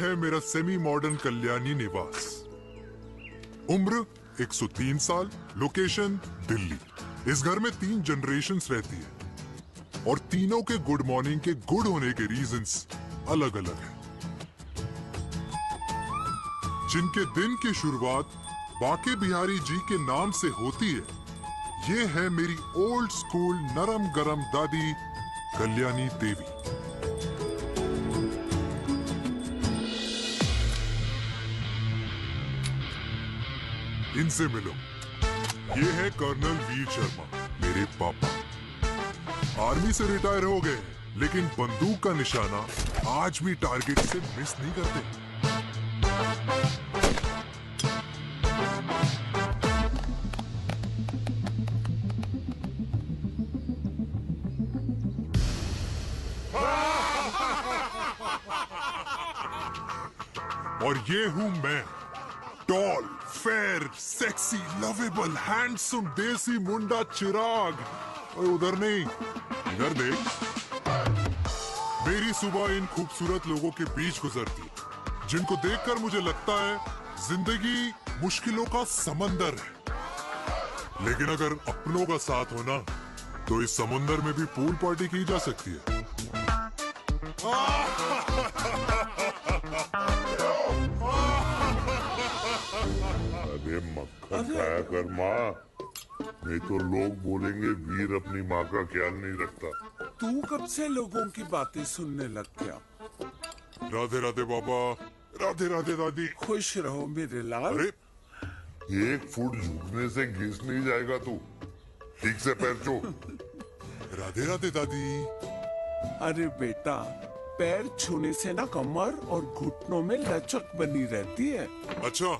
है मेरा semi modern Kalyani निवास। उम्र 103 साल, लोकेशन दिल्ली। इस घर में 3 जनरेशन्स रहती है और तीनों के गुड मॉर्निंग के गुड होने के रीजंस अलग अलग हैं। जिनके दिन की शुरुआत बाके बिहारी जी के नाम से होती है, ये है मेरी ओल्ड स्कूल नरम गरम दादी कल्याणी देवी। इनसे मिलो। ये है कर्नल वीर शर्मा, मेरे पापा। आर्मी से रिटायर हो गए, लेकिन बंदूक का निशाना आज भी टारगेट से मिस नहीं करते। और ये हूं मैं, tall, fair, sexy, lovable, handsome, desi मुंडा चिराग। और उधर नहीं, इधर देख। मेरी सुबह इन खूबसूरत लोगों के बीच गुजरती है, जिनको देखकर मुझे लगता है जिंदगी मुश्किलों का समंदर है। लेकिन अगर अपनों का साथ हो ना, तो इस समंदर में भी पूल पार्टी की जा सकती है। अरे मक्खन खाया कर माँ, नहीं तो लोग बोलेंगे वीर अपनी माँ का ख्याल नहीं रखता। तू कब से लोगों की बातें सुनने लग गया? राधे राधे बाबा, राधे राधे दादी। खुश रहो मेरे लाल। अरे 1 फुट झुकने से घिस नहीं जाएगा तू, ठीक से पैर छू। राधे राधे दादी। अरे बेटा, पैर छूने से ना कमर और घुटनों में लचक बनी रहती है। अच्छा,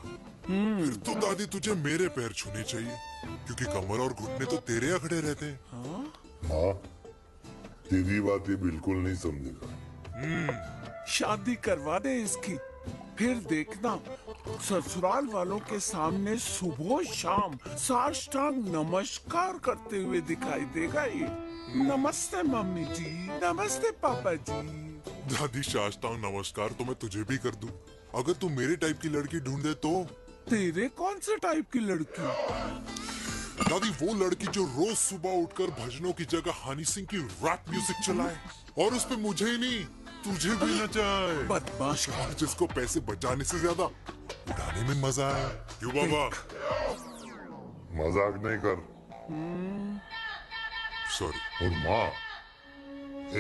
फिर तो दादी तुझे मेरे पैर छूने चाहिए, क्योंकि कमर और घुटने तो तेरे अखड़े रहते हैं। हाँ, तेरी बात ये बिल्कुल नहीं समझेगा। शादी करवा दे इसकी, फिर देखना ससुराल वालों के सामने सुबह शाम साष्टांग नमस्कार करते हुए दिखाई देगा ये। नमस्ते मम्मी जी, नमस्ते पापा जी। दादी, साष्टांग नमस्कार तो मैं तुझे भी कर दूं, अगर तू मेरे टाइप की लड़की ढूंढे तो। तेरे कौन से टाइप की लड़की? दादी, वो लड़की जो रोज सुबह उठकर भजनों की जगह हनी सिंह की रैप म्यूजिक चलाए और उस पे मुझे ही नहीं तुझे भी नचाए। बदमाश। और जिसको पैसे बचाने से ज्यादा उड़ाने में मजा आए। क्यों बाबा? मजाक नहीं कर। सॉरी। और माँ,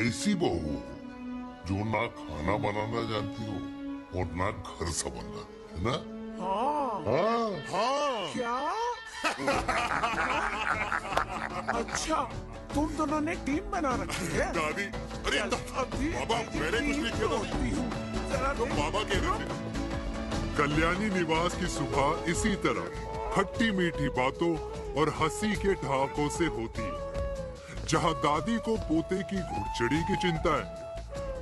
ऐसी बहू जो ना खाना बनाना जानती हो और ना घर संभालना, है ना? हाँ। हाँ हाँ। क्या? अच्छा, तुम दोनों ने टीम बना रखी है? दादी, अरे अभी बाबा, मैंने कुछ नहीं किया। होती हूँ। जरा तो देख। बाबा कह रहे थे। कल्याणी निवास की सुबह इसी तरह खट्टी मीठी बातों और हंसी के ठहाकों से होती है, जहाँ दादी को पोते की घुड़चड़ी की चिंता है,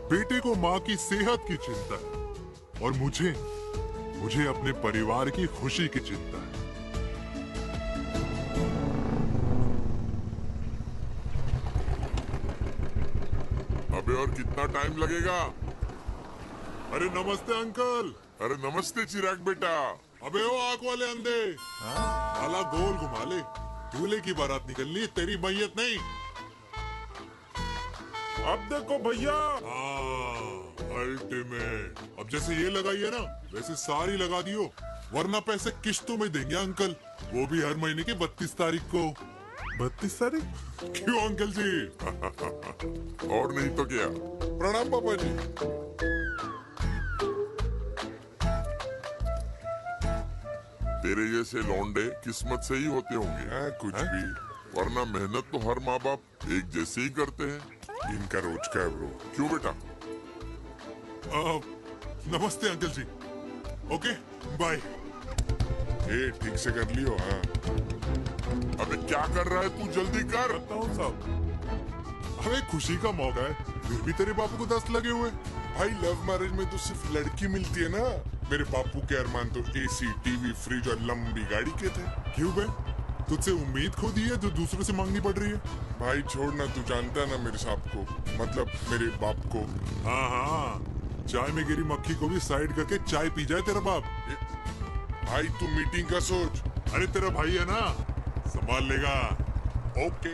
बेटे को माँ की सेहत की चिंता है और मुझे अपने परिवार की खुशी की चिंता है। अबे और कितना टाइम लगेगा? अरे नमस्ते अंकल। अरे नमस्ते चिराग बेटा। अबे ओ आंख वाले अंधे, साला गोल घुमा ले, दूल्हे की बारात निकलनी है, तेरी मैयत नहीं। अब देखो भैया। अल्टीमेट। अब जैसे ये लगाई है ना, वैसे सारी लगा दियो, वरना पैसे किश्तों में देंगे अंकल, वो भी हर महीने की 32 तारीख को। 32 तारीख? क्यों अंकल जी? और नहीं तो क्या। प्रणाम पापा जी। तेरे जैसे लौंडे किस्मत से ही होते होंगे। कुछ भी, वरना मेहनत तो हर माँ बाप एक जैसे ही करते हैं। इनका रोज का है ब्रो। क्यों बेटा? नमस्ते अंकल जी। Okay bye. ए, ठीक से कर लियो। हाँ। अबे क्या कर रहा है तू? जल्दी कर। साहब, हमें खुशी का मौका है, फिर भी तेरे बापू को 10 लगे हुए। भाई लव मैरिज में तो सिर्फ लड़की मिलती है ना। मेरे बापू के अरमान तो एसी, टीवी, फ्रिज और लंबी गाड़ी के थे। क्यों बे? तुझसे उम्मीद खो दी है जो दूसरों से मांगनी पड़ रही है? भाई छोड़ना, तू जानता है ना मेरे साहब को, मतलब मेरे बाप को। हाँ हाँ, चाय में गिरी मक्खी को भी साइड करके चाय पी जाए तेरा बाप। भाई तू मीटिंग का सोच। अरे तेरा भाई है ना, संभाल लेगा। ओके।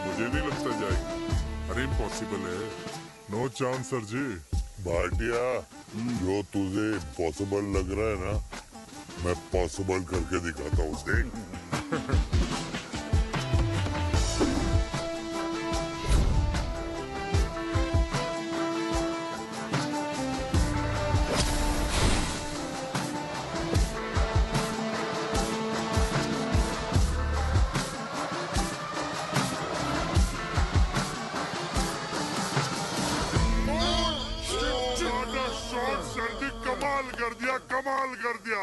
मुझे नहीं लगता जाएगी। अरे इम्पॉसिबल है। नो चांस सर जी। भाटिया, जो तुझे इम्पॉसिबल लग रहा है ना, मैं पॉसिबल करके दिखाता हूँ, देख। कमाल कर दिया, कमाल कर दिया।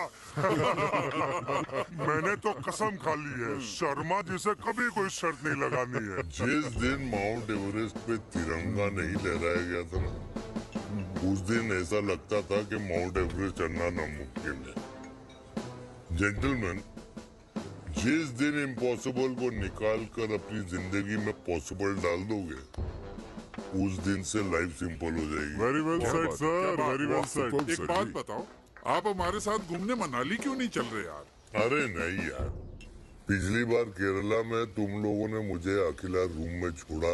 मैंने तो कसम खा ली है, शर्मा जी से कभी कोई शर्त नहीं लगानी है। जिस दिन माउंट एवरेस्ट पे तिरंगा नहीं लहराया गया था ना, उस दिन ऐसा लगता था कि माउंट एवरेस्ट चढ़ना नामुमकिन है। जेंटलमैन, जिस दिन इम्पॉसिबल को निकाल कर अपनी जिंदगी में पॉसिबल डाल दोगे, उस दिन से लाइफ सिंपल हो जाएगी। Very well said sir, very well said. एक बात बताओ, आप हमारे साथ घूमने मनाली क्यों नहीं चल रहे यार? अरे नहीं यार, पिछली बार केरला में तुम लोगों ने मुझे अकेला रूम में छोड़ा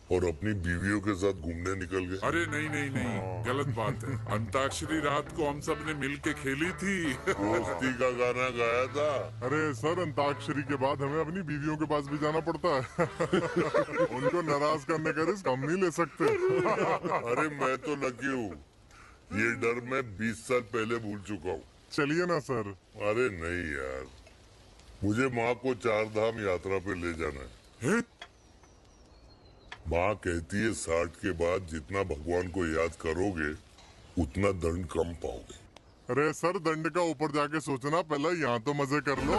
और अपनी बीवियों के साथ घूमने निकल गए। अरे नहीं नहीं नहीं, गलत बात है। अंताक्षरी रात को हम सब ने मिल के खेली थी। दोस्ती का गाना गाया था। अरे सर, अंताक्षरी के बाद हमें अपनी बीवियों के पास भी जाना पड़ता है। उनको नाराज करने का रिस्क हम नहीं ले सकते। अरे मैं तो लकी हूँ, ये डर मैं 20 साल पहले भूल चुका हूँ। चलिए ना सर। अरे नहीं यार, मुझे माँ को 4 धाम यात्रा पे ले जाना है। माँ कहती है 60 के बाद जितना भगवान को याद करोगे उतना दंड कम पाओगे। अरे सर, दंड का ऊपर जाके सोचना, पहले यहाँ तो मजे कर लो।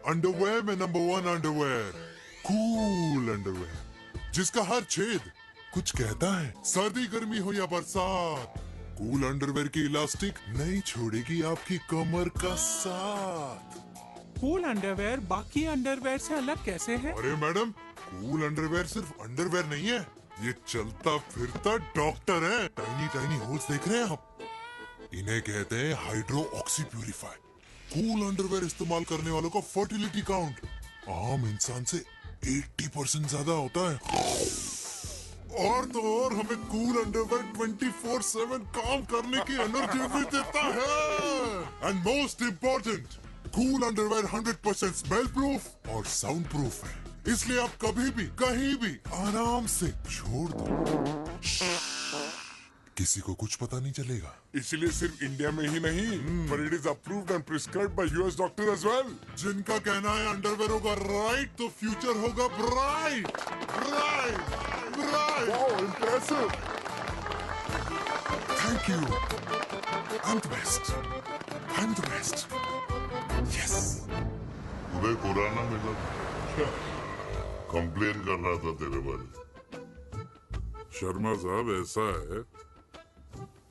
अंडरवेयर में नंबर 1 अंडरवेयर, कूल अंडरवेयर, जिसका हर छेद कुछ कहता है। सर्दी गर्मी हो या बरसात, कूल अंडरवेयर की इलास्टिक नहीं छोड़ेगी आपकी कमर का साथ। कूल अंडरवेयर बाकी अंडरवेयर से अलग कैसे है? अरे मैडम, कूल अंडरवेयर सिर्फ अंडरवेयर नहीं है, ये चलता फिरता डॉक्टर है। टाइनी टाइनी होल्स देख रहे हैं आप? इन्हें कहते हैं hydro oxy purifier. Cool underwear इस्तेमाल करने वालों का फर्टिलिटी काउंट आम इंसान से 80% ज्यादा होता है। और तो और हमें कूल अंडरवेयर 24/7 काम करने की एनर्जी भी देता है। And most important, cool underwear 100% smell proof और साउंड प्रूफ है, इसलिए आप कभी भी कहीं भी आराम से छोड़ दो, किसी को कुछ पता नहीं चलेगा। इसलिए सिर्फ इंडिया में ही नहीं, पर it is approved and prescribed by US doctor as well. जिनका कहना है अंडरवेयर होगा राइट तो फ्यूचर होगा bright. Bright bright. Wow, impressive. Thank you. I am the best. I am the best. Yes. तुम्हें खुराना मिला, कंप्लेन कर रहा था तेरे बारे। शर्मा साहब, ऐसा है,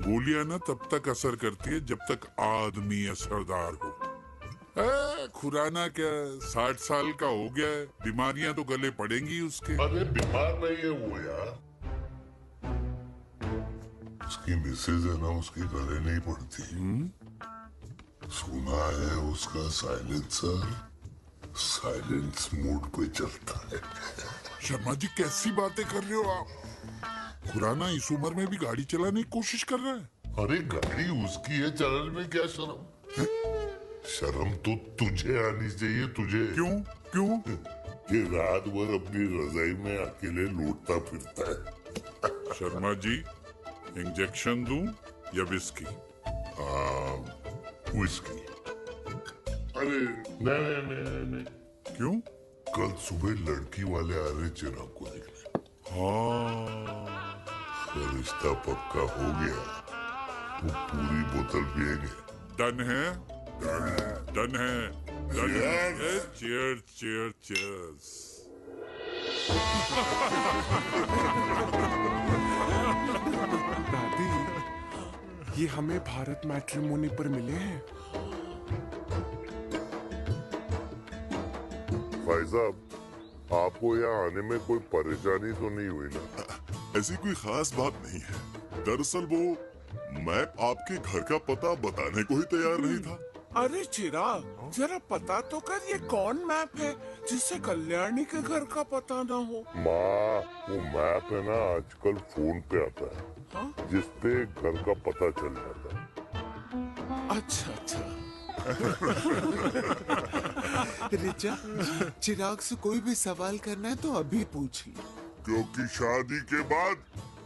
गोलियां ना तब तक असर करती है जब तक आदमी असरदार हो। खुराना क्या 60 साल का हो गया है, बीमारियां तो गले पड़ेंगी उसके। अरे बीमार नहीं है वो यार, उसकी मिसेज है ना, उसके गले नहीं पड़ती। सुना है उसका साइलेंसर साइलेंस मोड पे चलता है। शर्मा जी, कैसी बातें कर रहे हो आप? खुराना इस उम्र में भी गाड़ी चलाने की कोशिश कर रहा है। अरे गाड़ी उसकी है, चलाने में क्या शर्म? शर्म तो तुझे आनी चाहिए, तुझे। क्यों क्यों? ये रात भर अपनी रजाई में अकेले लौटता फिरता है। शर्मा जी, इंजेक्शन दूं या विस्की? विस्की। अरे नहीं नहीं नहीं नहीं। क्यों? कल सुबह लड़की वाले आ रहे चिराग को देखने। हाँ, तो रिश्ता पक्का हो गया तो पूरी बोतल पिएंगे। डन है, डन है, डन है। Cheers cheers cheers. दादी, ये हमें भारत मैट्रिमोनी पर मिले हैं। भाई साहब, आपको यहाँ आने में कोई परेशानी तो नहीं हुई ना? ऐसी कोई खास बात नहीं है। दरअसल वो मैं आपके घर का पता बताने को ही तैयार नहीं था। अरे चिराग, जरा पता तो कर, ये कौन मैप है जिससे कल्याणी के घर का पता ना हो? माँ, वो मैप है ना आजकल फोन पे आता है, हाँ? जिसपे घर का पता चल जाता है। अच्छा अच्छा। रिचा, चिराग से कोई भी सवाल करना है तो अभी पूछिए। क्योंकि शादी के बाद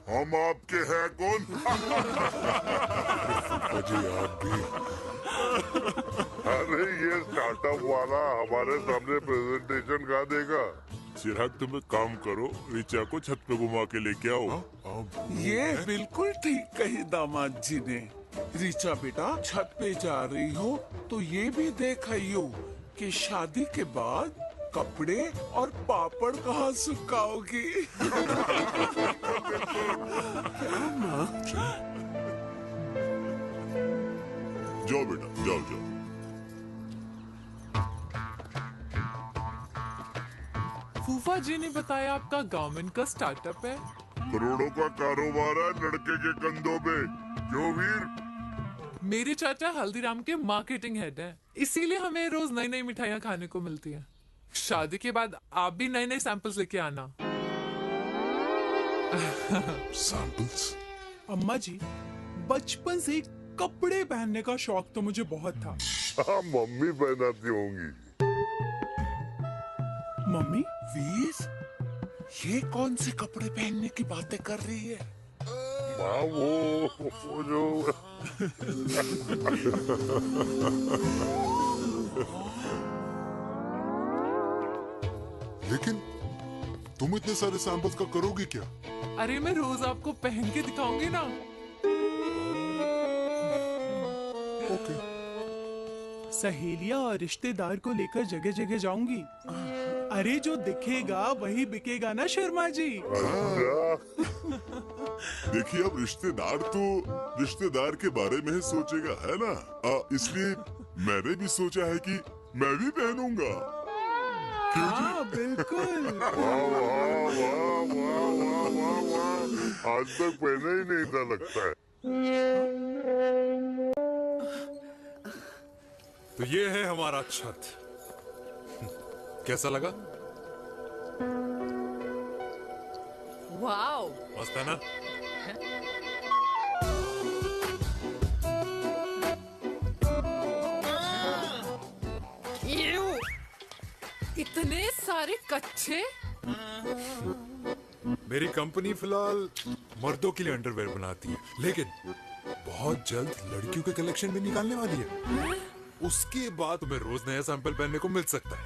हम आपके हैं कौन? अजय आप भी। अरे ये स्टार्टअप वाला हमारे सामने प्रेजेंटेशन कहाँ देगा? चिराग तुम एक काम करो, रिचा को छत पे घुमा के लेके आओ। ये बिल्कुल ठीक कही दामाद जी ने। रिचा बेटा, छत पे जा रही हो तो ये भी देख आइयो कि शादी के बाद कपड़े और पापड़ कहाँ सुखाओगी। जाओ बेटा, जाओ जाओ। फूफा जी ने बताया आपका गवर्नमेंट का स्टार्टअप है। करोड़ों का कारोबार है लड़के के कंधों पे। क्यों वीर? मेरे चाचा हल्दीराम के मार्केटिंग हेड हैं, इसीलिए हमें रोज नई नई मिठाइयाँ खाने को मिलती हैं। शादी के बाद आप भी नए नए सैंपल्स लेके आना। सैंपल्स? अम्मा जी, बचपन से ही कपड़े पहनने का शौक तो मुझे बहुत था। हाँ, मम्मी पहनाती होंगी। मम्मी, वीर, ये कौन से कपड़े पहनने की बातें कर रही है? माँ, वो जो लेकिन तुम इतने सारे सैंपल्स का करोगी क्या? अरे मैं रोज आपको पहन के दिखाऊंगी ना। ओके। सहेलियां और रिश्तेदार को लेकर जगह जगह जाऊंगी। अरे जो दिखेगा वही बिकेगा ना शर्मा जी। देखिए, अब रिश्तेदार तो रिश्तेदार के बारे में ही सोचेगा, है ना? इसलिए मैंने भी सोचा है कि मैं भी पहनूंगा। हाँ बिल्कुल। वाह वाह वाह वाह वाह वाह वाह, आज तक पहना ही नहीं था लगता है। तो ये है हमारा छत। कैसा लगा? वाओ, मस्त है ना? यू, इतने सारे कच्चे। मेरी कंपनी फिलहाल मर्दों के लिए अंडरवेयर बनाती है, लेकिन बहुत जल्द लड़कियों के कलेक्शन भी निकालने वाली है। उसके बाद तुम्हें रोज नया सैंपल पहनने को मिल सकता है।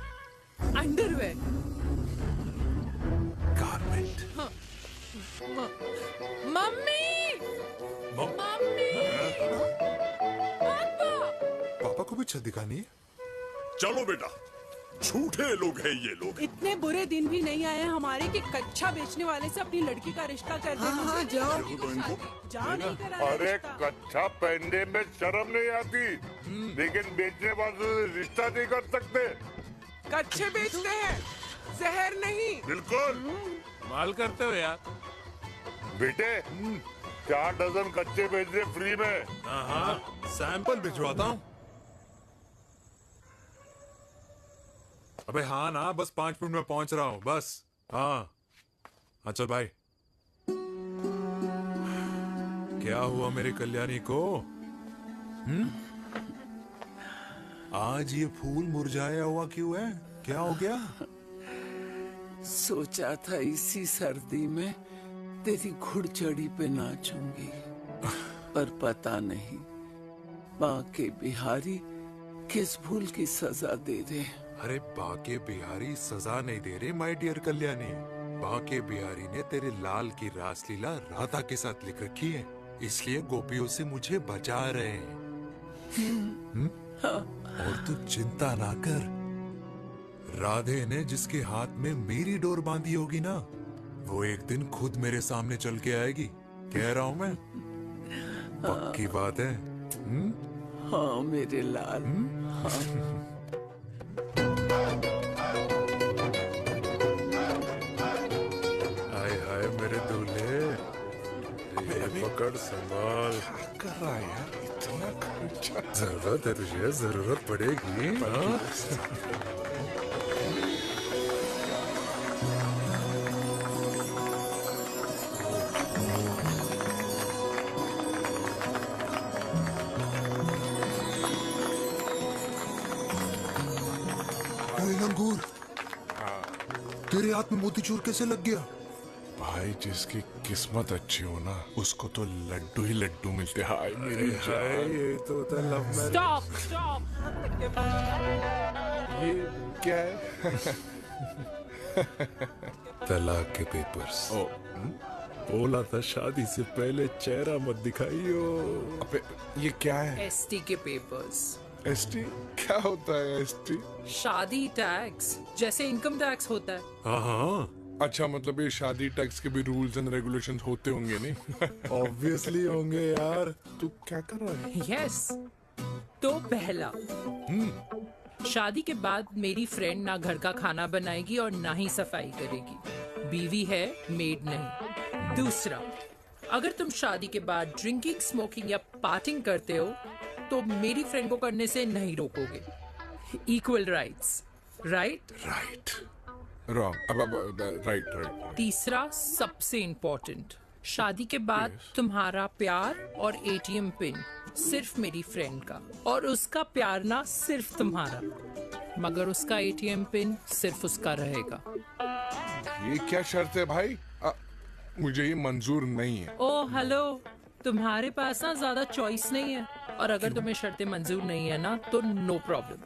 अंडरवेयर? गारमेंट। मम्मी, मम- मम्मी, पापा। पापा को भी छत दिखानी है? चलो बेटा, झूठे लोग हैं ये लोग। इतने बुरे दिन भी नहीं आए हमारे कि कच्चा बेचने वाले से अपनी लड़की का रिश्ता कर दे। हाँ, जाओ नहीं करा अरे रिश्ता। कच्चा पहनने में शर्म नहीं आती, लेकिन बेचने वाले से रिश्ता नहीं कर सकते। कच्चे बेचते हैं, जहर नहीं। बिल्कुल। माल करते हो यार। बेटे, 4 डजन कच्चे बेच दे फ्री में। हाँ, सैंपल भिजवाता हूँ। अबे हाँ ना, बस 5 मिनट में पहुंच रहा हूँ बस। हाँ चल भाई। क्या हुआ मेरी कल्याणी को? आज ये फूल मुरझाया हुआ क्यों है? क्या हो गया? सोचा था इसी सर्दी में तेरी घुड़चड़ी पे नाचूंगी, पर पता नहीं बाके बिहारी किस भूल की सजा दे रहे। अरे बाके बिहारी सजा नहीं दे रहे माय डियर कल्याणी। बाके बिहारी ने तेरे लाल की रासलीला राधा के साथ लिख रखी है, इसलिए गोपियों से मुझे बचा रहे हैं। और तू चिंता ना कर, राधे ने जिसके हाथ में मेरी डोर बांधी होगी ना, वो एक दिन खुद मेरे सामने चल के आएगी। कह रहा हूं मैं, पक्की बात है। हाँ मेरे लाल। हाय हाय मेरे दूल्हे, ये पकड़ संभाल। कर रहा है यार, इतना खर्चा। जरूरत है तुझे, जरूरत पड़ेगी। हाँ? लंगूर, तेरे हाथ में मोतीचूर कैसे लग गया? भाई जिसकी किस्मत अच्छी हो ना, उसको तो लड्डू ही लड्डू मिलते। हाय मेरी हाय, ये तो होता लव मैरिज। Stop stop. ये क्या है? तलाक के पेपर्स। बोला था शादी से पहले चेहरा मत दिखाइयो। अबे ये क्या है? एसटी के पेपर्स। एसटी क्या होता है? एसटी शादी टैक्स, जैसे इनकम टैक्स होता है। हाँ हाँ, अच्छा, मतलब ये शादी टैक्स के भी रूल्स एंड रेगुलेशंस होते होंगे नहीं? ऑब्वियसली होंगे यार। तू क्या कर रहा है? यस। तो पहला, शादी के बाद मेरी फ्रेंड ना घर का खाना बनाएगी और ना ही सफाई करेगी। बीवी है, मेड नहीं। दूसरा, अगर तुम शादी के बाद ड्रिंकिंग, स्मोकिंग या पार्टिंग करते हो तो मेरी फ्रेंड को करने से नहीं रोकोगे। Equal rights, right? Right, wrong, अब राइट राइट। तीसरा, सबसे इम्पोर्टेंट, शादी के बाद तुम्हारा प्यार और एटीएम पिन सिर्फ मेरी फ्रेंड का, और उसका प्यार ना सिर्फ तुम्हारा, मगर उसका एटीएम पिन सिर्फ उसका रहेगा। ये क्या शर्त है भाई? मुझे ये मंजूर नहीं है। ओ हेलो, तुम्हारे पास ना ज्यादा चॉइस नहीं है, और अगर तुम्हें शर्तें मंजूर नहीं है ना तो नो प्रॉब्लम,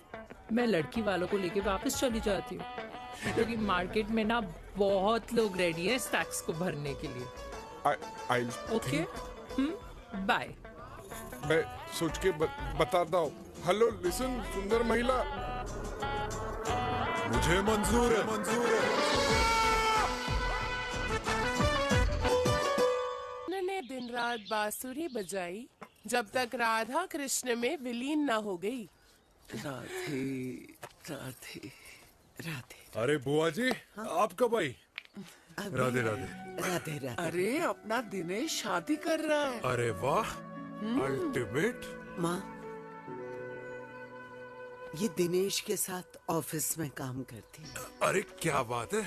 मैं लड़की वालों को लेके वापस चली जाती हूँ, क्योंकि मार्केट में ना बहुत लोग रेडी है इस टैक्स को भरने के लिए। Okay, bye. मैं सोच के बताता हूँ। हेलो लिसन सुंदर महिला, मुझे मंजूर है, मंजूर है। उन्होंने दिन रात बांसुरी बजाई जब तक राधा कृष्ण में विलीन न हो गई। राधे राधे राधे। अरे बुआ जी, आप कब आई? राधे राधे। राधे राधे। अरे अपना दिनेश शादी कर रहा है। अरे वाह, अल्टीमेट। माँ, ये दिनेश के साथ ऑफिस में काम करती है। अरे क्या बात है,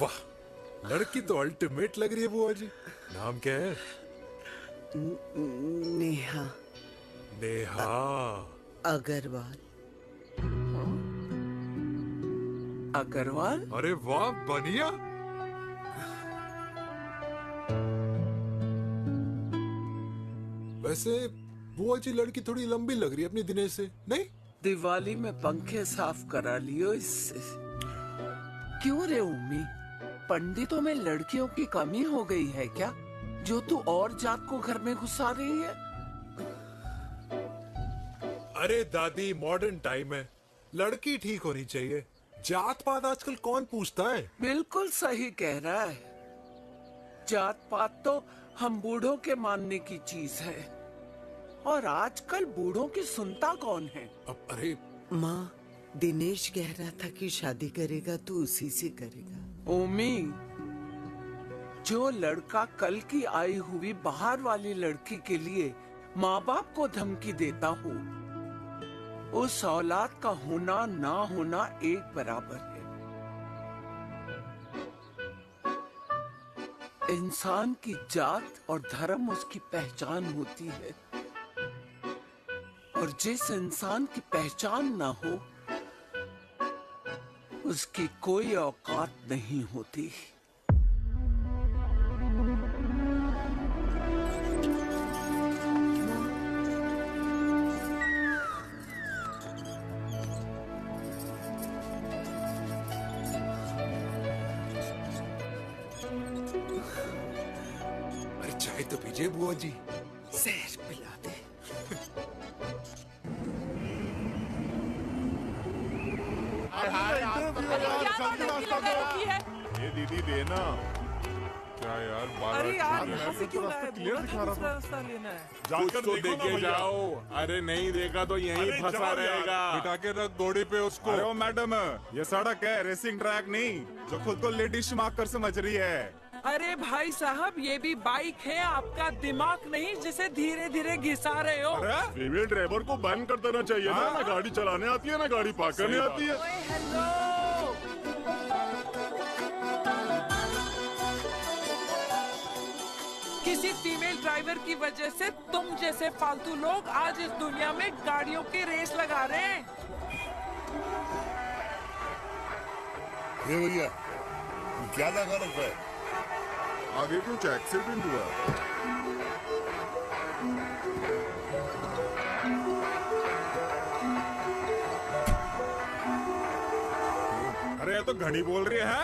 वाह, लड़की तो अल्टीमेट लग रही है बुआ जी। नाम क्या है? नेहा। नेहा अग्रवाल। अग्रवाल? अरे वाह, बनिया। वैसे बुआ जी लड़की थोड़ी लंबी लग रही है अपनी दिनेश से, नहीं? दिवाली में पंखे साफ करा लियो इससे। क्यों रे उम्मी, पंडितों में लड़कियों की कमी हो गई है क्या, जो तू और जात को घर में घुसा रही है? अरे दादी, मॉडर्न टाइम है, लड़की ठीक होनी चाहिए। जात पात आजकल कौन पूछता है? बिल्कुल सही कह रहा है। जात पात तो हम बूढ़ों के मानने की चीज है, और आजकल बूढ़ों की सुनता कौन है? अब अरे माँ, दिनेश कह रहा था कि शादी करेगा तो उसी से करेगा। ओमी, जो लड़का कल की आई हुई बाहर वाली लड़की के लिए माँ बाप को धमकी देता हो, उस औलाद का होना ना होना एक बराबर है। इंसान की जात और धर्म उसकी पहचान होती है, और जिस इंसान की पहचान ना हो उसकी कोई औकात नहीं होती। अरे चाय तो पीजिए बुआ जी। जहर पिला दे। ये दीदी देना। क्या यार बार अरे यार बार यहाँ से क्यों लाए? क्लियर दिखा रहा था। रास्ता लेना है। कुछ तो देखे जाओ। अरे नहीं देखा तो यहीं फंसा रहेगा। बिठा के रख घोड़े पे उसको। अरे ओ मैडम, ये सड़क है, रेसिंग ट्रैक नहीं जो खुद को लेडीज मार्कर समझ रही है। अरे भाई साहब, ये भी बाइक है, आपका दिमाग नहीं जिसे धीरे धीरे घिसा रहे हो। फीमेल ड्राइवर को बैन कर देना चाहिए ना गाड़ी चलाने आती है ना गाड़ी पार्क करने आती है। हेलो, किसी फीमेल ड्राइवर की वजह से तुम जैसे फालतू लोग आज इस दुनिया में गाड़ियों की रेस लगा रहे हैं। ये भैया क्या लगा रखा है? आगे कुछ एक्सीडेंट हुआ। अरे ये तो घड़ी बोल रही है।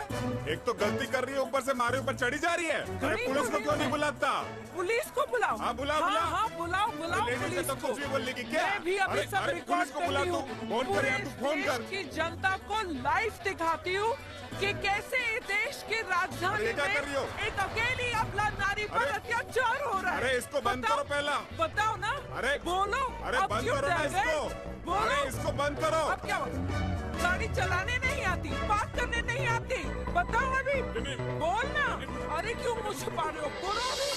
एक तो गलती कर रही है, ऊपर से मारे ऊपर चढ़ी जा रही है। अरे पुलिस को क्यों नहीं बुलाता? पुलिस को बुलाओ। हाँ बुलाओ बुलाओ। हाँ बुलाओ बुलाओ पुलिस को। कुछ भी बोलने की क्या? मैं भी अभी सब रिकॉर्ड कर रही हूँ। फोन कर यार, तू फोन कर। की जनता को लाइव दिखाती हूँ कि कैसे देश की राजधानी में एक अकेली अबला नारी पर अत्याचार हो रहा है। अरे इसको बंद करो पहला। बताओ ना। अरे बोलो। अरे बंद करो ना इसको। अरे इसको बंद करो। अब क्या गाड़ी चलाने नहीं आती, पार्क करने नहीं आती, बताओ अभी। बोलना। अरे क्यों मुझे छुपा रहे हो? बोलो अभी।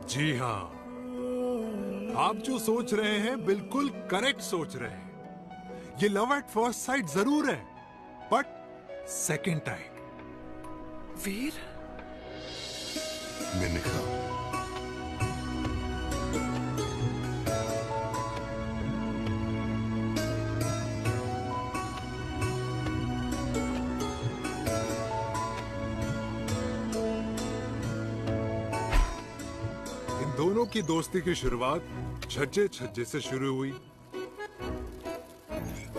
जी हाँ, आप जो सोच रहे हैं बिल्कुल करेक्ट सोच रहे हैं। ये लव एट फर्स्ट साइट जरूर है, बट सेकंड टाइम। वीर, मैंने कहा इन दोनों की दोस्ती की शुरुआत छज्जे छज्जे से शुरू हुई।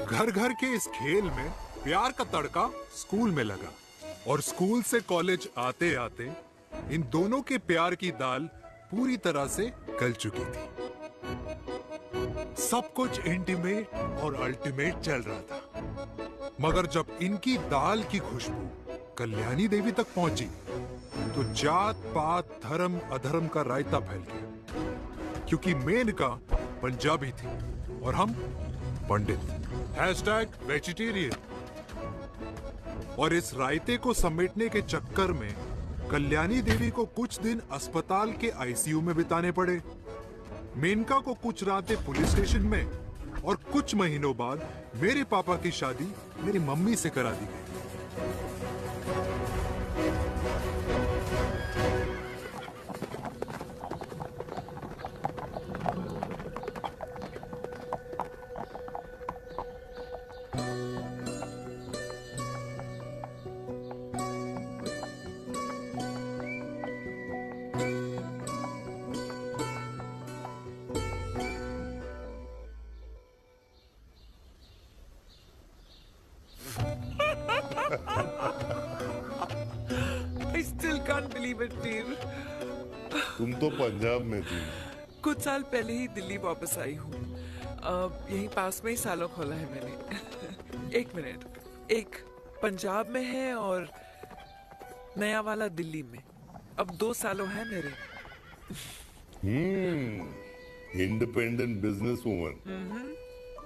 घर घर के इस खेल में प्यार का तड़का स्कूल में लगा, और स्कूल से कॉलेज आते आते इन दोनों के प्यार की दाल पूरी तरह से गल चुकी थी। सब कुछ इंटीमेट और अल्टीमेट चल रहा था, मगर जब इनकी दाल की खुशबू कल्याणी देवी तक पहुंची तो जात पात धर्म अधर्म का रायता फैल गया, क्योंकि मेनका पंजाबी थी और हम पंडित। #वेजिटेरियन। और इस रायते को समेटने के चक्कर में कल्याणी देवी को कुछ दिन अस्पताल के आईसीयू में बिताने पड़े। मेनका को कुछ रातें पुलिस स्टेशन में, और कुछ महीनों बाद मेरे पापा की शादी मेरी मम्मी से करा दी गई। I still can't believe it, वीर। तुम तो पंजाब में थी। कुछ साल पहले ही दिल्ली वापस आई हूँ। यहीं पास में ही सालों खोला है मैंने। एक मिनट, एक पंजाब में है और नया वाला दिल्ली में। अब 2 सालों है मेरे। Independent business woman.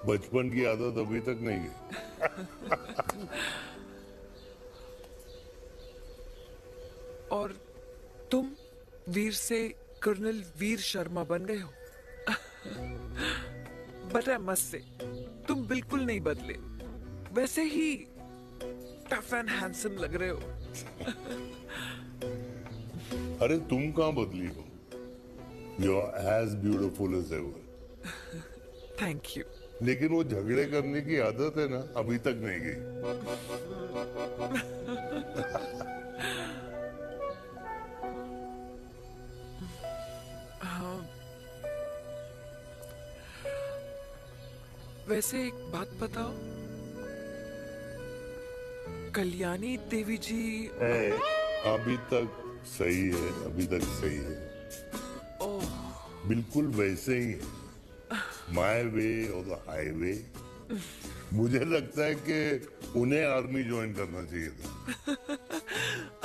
बचपन की आदत अभी तक नहीं गई। और तुम वीर से कर्नल वीर शर्मा बन गए हो। बट आई मस्ट से, तुम बिल्कुल नहीं बदले, वैसे ही टफ एंड हैंडसम लग रहे हो। अरे तुम कहाँ बदली हो? You are as beautiful as ever. Thank you. लेकिन वो झगड़े करने की आदत है ना, अभी तक नहीं गई। वैसे एक बात बताओ, कल्याणी देवी जी अभी तक सही है, अभी तक सही है। बिल्कुल वैसे ही है, माय वे और द हाईवे। मुझे लगता है कि उन्हें आर्मी ज्वाइन करना चाहिए था।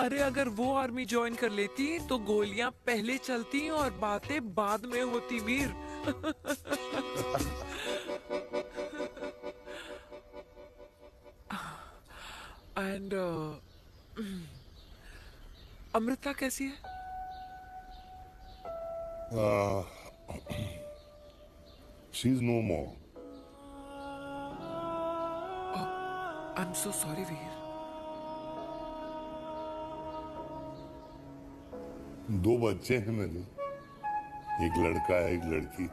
अरे अगर वो आर्मी ज्वाइन कर लेती तो गोलियां पहले चलती और बातें बाद में होती वीर। एंड अमृता कैसी है? She's no more. I'm so sorry वीर। दो बच्चे हैं मेरे, एक लड़का है एक लड़की।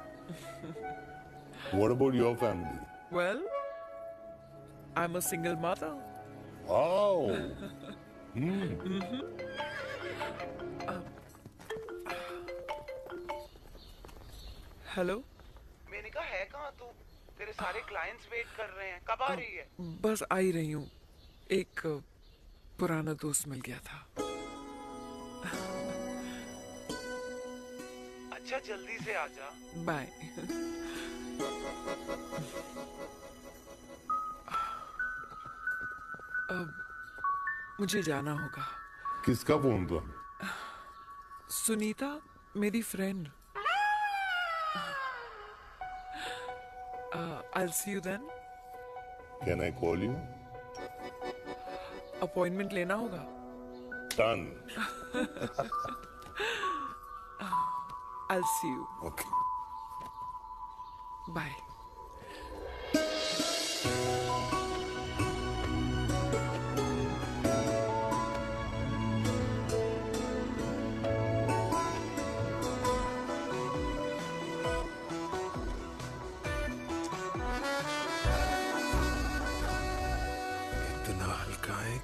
What about your family? Well, I'm a single mother. Oh. Hello. Menika है कहाँ तू? तेरे सारे क्लाइंट्स वेट कर रहे हैं, कब आ रही है? बस आ ही रही हूँ, एक पुराना दोस्त मिल गया था। अच्छा जल्दी से आ जा। बाय। अब मुझे जाना होगा। किसका फोन था? सुनीता, मेरी friend. I'll see you then. Can I call you? Appointment लेना होगा। Done. I'll see you. Okay. Bye.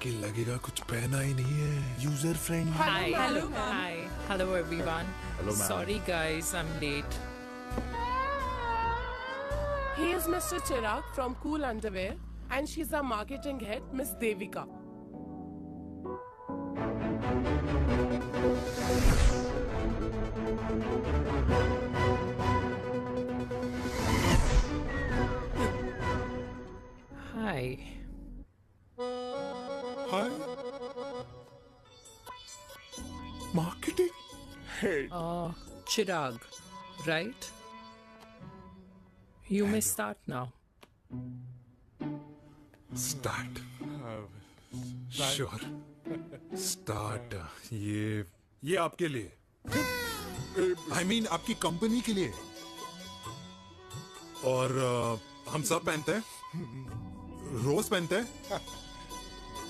कि लगेगा कुछ पहना ही नहीं है। User friendly. Hello everyone. Hello, ma'am. Sorry guys, I'm late. He is Mr. Chirag from Cool Underwear and she's our marketing head, Miss Devika. Hi. Hi. Marketing head. Chirag, right? You may start now. Start. Sure. Start. ये आपके लिए। I mean आपकी company के लिए। और हम सब पहनते हैं। रोज पहनते हैं।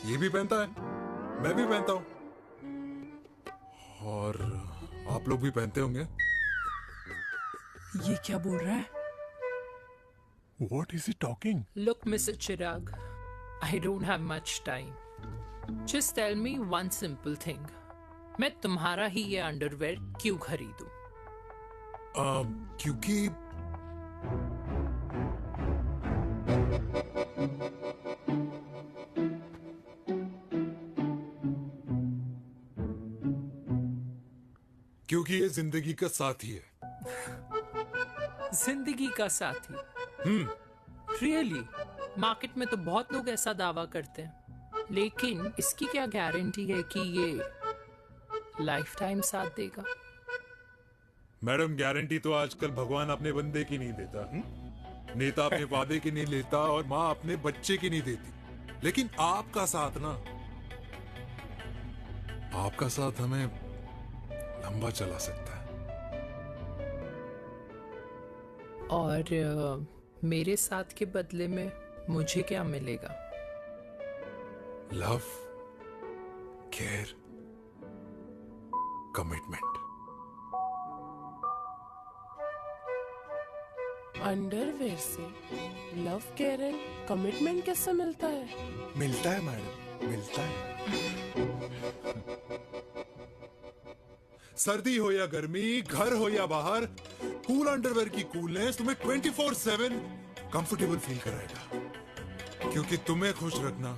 ये भी पहनता है, मैं भी पहनता हूं, और आप लोग भी पहनते होंगे। ये क्या बोल रहा है? What is he talking? Look, Mr. Chirag, I don't have much time. Just tell me one simple thing. मैं तुम्हारा ही ये अंडरवेयर क्यों खरीदूं? क्योंकि क्योंकि ये जिंदगी का साथी है। जिंदगी का साथी? रियली? मार्केट में तो बहुत लोग ऐसा दावा करते हैं, लेकिन इसकी क्या गारंटी है कि ये लाइफ टाइम साथ देगा? मैडम, गारंटी तो आजकल भगवान अपने बंदे की नहीं देता। नेता अपने वादे की नहीं लेता और माँ अपने बच्चे की नहीं देती। लेकिन आपका साथ ना, आपका साथ हमें लंबा चला सकता है। और मेरे साथ के बदले में मुझे क्या मिलेगा? Love, care, commitment. अंडरवेयर से लव, केयर एंड कमिटमेंट कैसे मिलता है? मिलता है मैडम, मिलता है। सर्दी हो या गर्मी, घर हो या बाहर, कूल अंडरवेयर की कूलनेस तुम्हें 24/7 कंफर्टेबल फील कराएगा। क्योंकि तुम्हें खुश रखना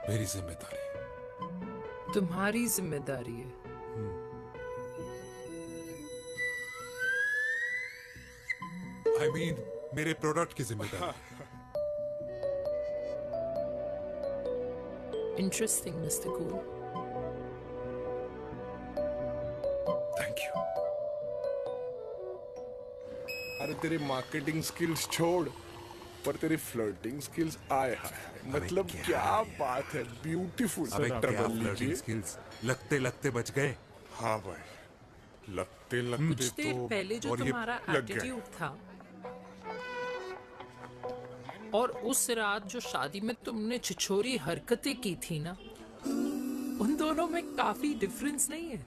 मेरी जिम्मेदारी है। तुम्हारी जिम्मेदारी है? I mean, मेरे प्रोडक्ट की जिम्मेदारी। Interesting, Mr. Cool. Thank you. अरे तेरी मार्केटिंग स्किल्स छोड़, पर तेरी फ्लर्टिंग स्किल्स आए हाय, मतलब क्या बात है, ब्यूटीफुल। अबे क्या फ्लर्टिंग स्किल्स, लगते लगते बच गए। हाँ भाई, लगते लगते कुछ देर पहले जो और ये तुम्हारा लग गए। एटीट्यूड था और उस रात जो शादी में तुमने छिछोरी हरकतें की थी ना, उन दोनों में काफी डिफरेंस नहीं है?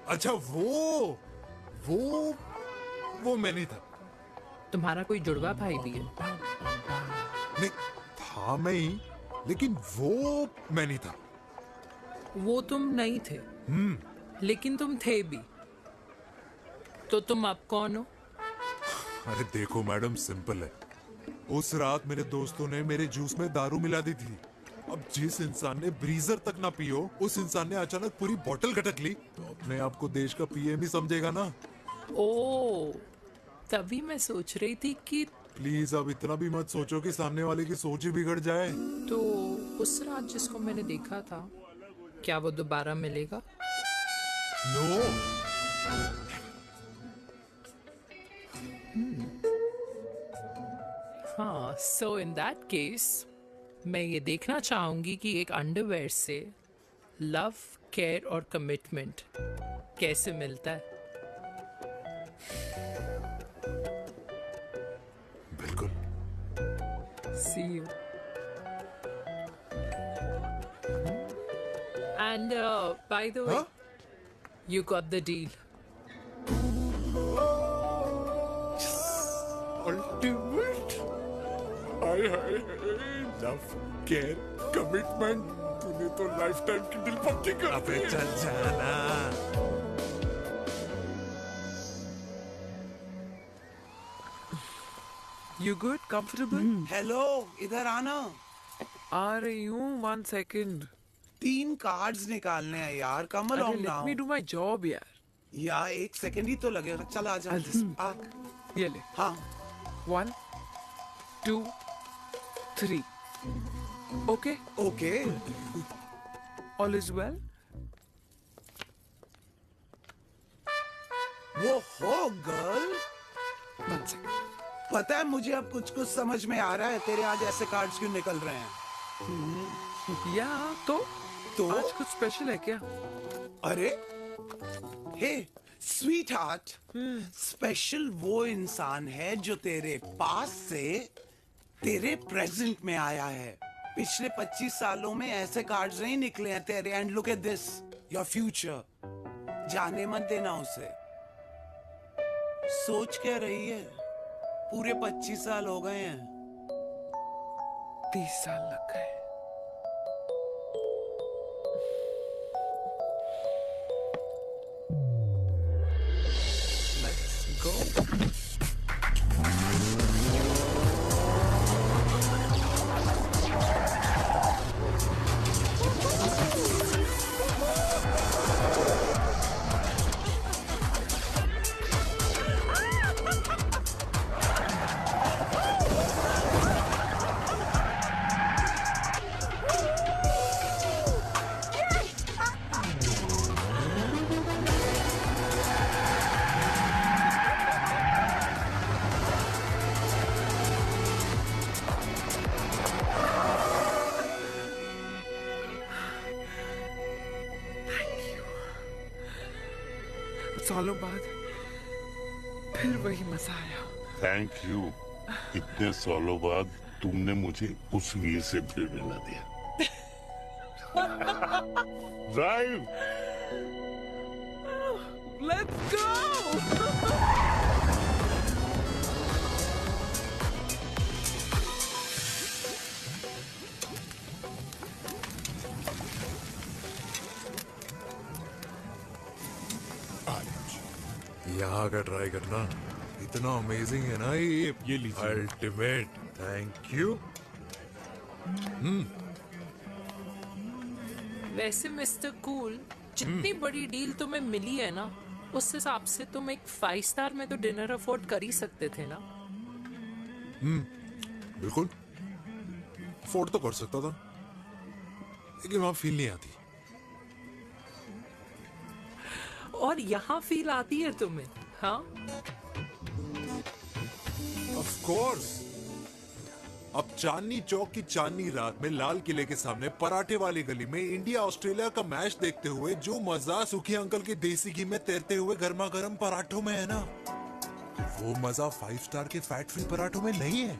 अच्छा वो मैं नहीं था। तुम्हारा कोई जुड़वा भाई भी है? नहीं था मैं ही, लेकिन वो मैं नहीं था। वो तुम नहीं थे, लेकिन तुम थे भी। तो तुम अब कौन हो? अरे देखो मैडम, सिंपल है। उस रात मेरे दोस्तों ने मेरे जूस में दारू मिला दी थी। अब जिस इंसान ने ब्रीजर तक ना पियो, उस इंसान ने अचानक पूरी बोतल गटक ली, तो अपने आप को देश का पीएम ही समझेगा ना। ओ, तभी मैं सोच रही थी कि प्लीज अब इतना भी मत सोचो कि सामने वाले की सोच ही बिगड़ जाए। तो उस रात जिसको मैंने देखा था, क्या वो दोबारा मिलेगा? नो। हाँ, सो इन दैट केस मैं ये देखना चाहूंगी कि एक अंडरवेयर से लव, केयर और कमिटमेंट कैसे मिलता है। बिल्कुल। See you. And by the way, you got the deal. Ultimate, hi hi, love, care, commitment, तूने तो लाइफ टाइम की दिल पक्की कर दी। अबे चल जाना। You good? Comfortable? हेलो, इधर आना। आ रही हूँ, 1 second. 3 कार्ड्स निकालने हैं यार, come along Let now. me do my job यार। यार 1 सेकंड ही तो लगेगा, चल आ जा। आ, ये ले। हाँ। 1, 2, 3. Okay? Okay. All is well? वो हो गर्ल। 1 second. पता है मुझे अब कुछ कुछ समझ में आ रहा है, तेरे आज ऐसे कार्ड्स क्यों निकल रहे हैं। या तो आज कुछ स्पेशल है क्या? अरे हे स्वीट हार्ट, स्पेशल वो इंसान है जो तेरे पास से तेरे प्रेजेंट में आया है। पिछले 25 सालों में ऐसे कार्ड्स नहीं निकले हैं तेरे। And look at this, your future. जाने मत देना उसे। सोच क्या रही है, पूरे 25 साल हो गए हैं। 30 साल लग गए। Let's go. सालों बाद फिर वही मजा आया। Thank you. इतने सालों बाद तुमने मुझे उस वीर से फिर मिला दिया। ड्राइव। Let's go. यहाँ का ट्राई करना, इतना अमेजिंग है ना ये लीजिए। अल्टीमेट। Thank you. वैसे मिस्टर कूल, जितनी बड़ी डील तुम्हें मिली है ना, उस हिसाब से तुम एक 5 स्टार में तो डिनर अफोर्ड कर ही सकते थे ना। बिल्कुल अफोर्ड तो कर सकता था, लेकिन वहां फील नहीं आती। और यहाँ फील आती है तुम्हें? हाँ, ऑफ कोर्स। अब चांदनी चौक की चांदनी रात में लाल किले के सामने पराठे वाली गली में इंडिया ऑस्ट्रेलिया का मैच देखते हुए जो मजा सुखी अंकल के देसी घी में तैरते हुए गर्मा गर्म पराठों में है ना, वो मजा 5 स्टार के फैट फ्री पराठों में नहीं है।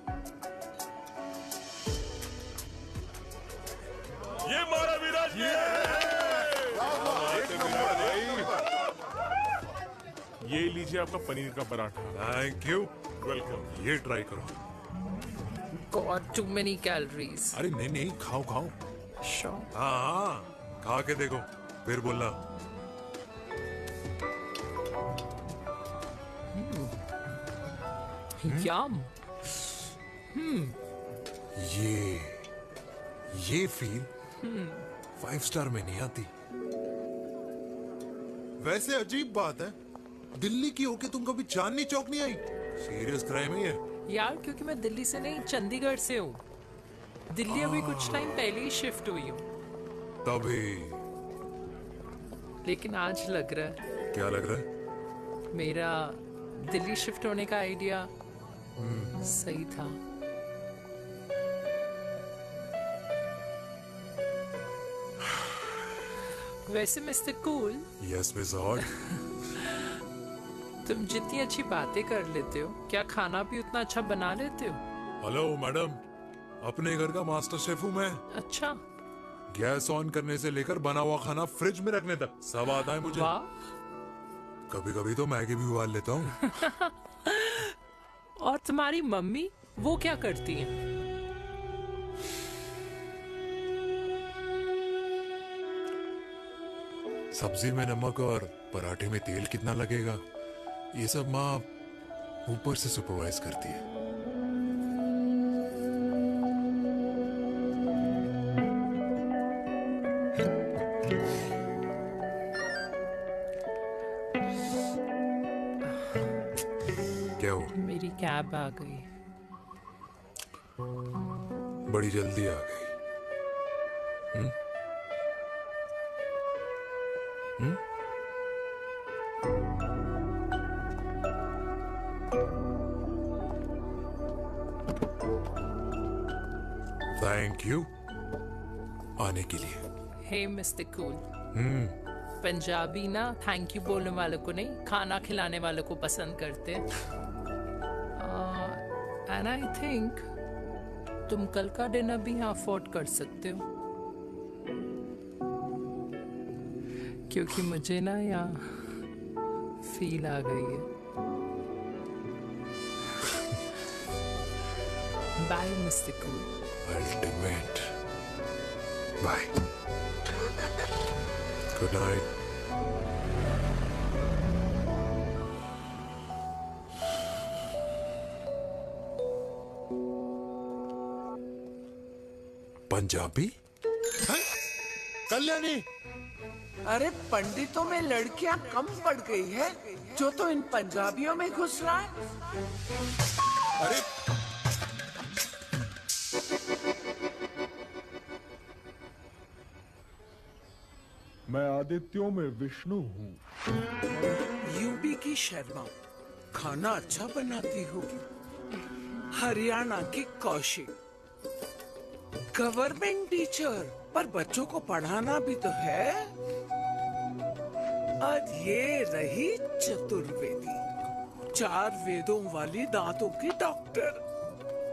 ये मारा विराज, ये लीजिए आपका पनीर का पराठा। Thank you, welcome. ये ट्राई करो। God, too many calories. अरे नहीं नहीं, खाओ खाओ। Sure. हाँ, खा के देखो फिर बोलना। Yum. ये फील 5 स्टार में नहीं आती। वैसे अजीब बात है, दिल्ली की होके तुम कभी चांदनी चौक नहीं आई? सीरियस क्राइम है ये। यार क्योंकि मैं दिल्ली से नहीं, चंडीगढ़ से हूँ। दिल्ली अभी कुछ टाइम पहले ही शिफ्ट हुई हूँ। तभी। लेकिन आज लग रहा है, क्या लग रहा है? मेरा दिल्ली शिफ्ट होने का आइडिया सही था। वैसे mister cool, yes miss hot, तुम जितनी अच्छी बातें कर लेते हो, क्या खाना भी उतना अच्छा बना लेते हो? हेलो मैडम, अपने घर का मास्टर शेफ हूँ मैं। अच्छा। गैस ऑन करने से लेकर बना हुआ खाना फ्रिज में रखने तक सब आता है मुझे। वाह। कभी कभी तो मैगी भी उबाल लेता हूँ। और तुम्हारी मम्मी, वो क्या करती हैं? सब्जी में नमक और पराठे में तेल कितना लगेगा, ये सब माँ ऊपर से सुपरवाइज करती है। क्या हो? मेरी कैब आ गई। बड़ी जल्दी आ गई। थैंक यू आने के लिए। हे मिस्टर कूल, पंजाबी ना थैंक यू बोलने वालों को नहीं, खाना खिलाने वालों को पसंद करते हैं। एंड आई थिंक तुम कल का डिनर भी यहाँ अफोर्ड कर सकते हो, क्योंकि मुझे ना यहाँ फील आ गई है। Bye mister cool. Ultimate bye, good night. Punjabi? Kalyani, अरे पंडितों में लड़कियां कम पड़ गई है जो तो इन पंजाबियों में घुस रहा है। अरे मैं आदित्यों में विष्णु हूँ। यूपी की शर्मा खाना अच्छा बनाती होगी। हरियाणा की कौशिक गवर्नमेंट टीचर, पर बच्चों को पढ़ाना भी तो है। और ये रही चतुर्वेदी, 4 वेदों वाली दांतों की डॉक्टर।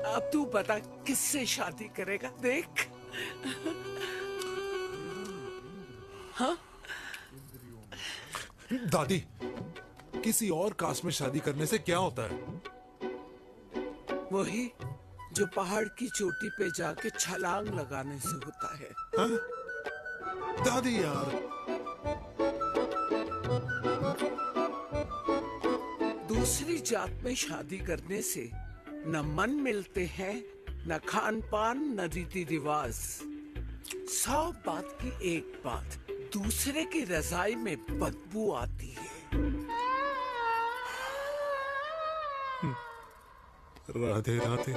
अब तू बता किससे शादी करेगा? देख। हाँ? दादी, किसी और कास्ट में शादी करने से क्या होता है? वही जो पहाड़ की चोटी पे जाके छलांग लगाने से होता है। हाँ? दादी यार, दूसरी जात में शादी करने से न मन मिलते हैं, न खान पान, न रीति रिवाज। 100 बात की एक बात, दूसरे की रजाई में बदबू आती है। राधे राधे।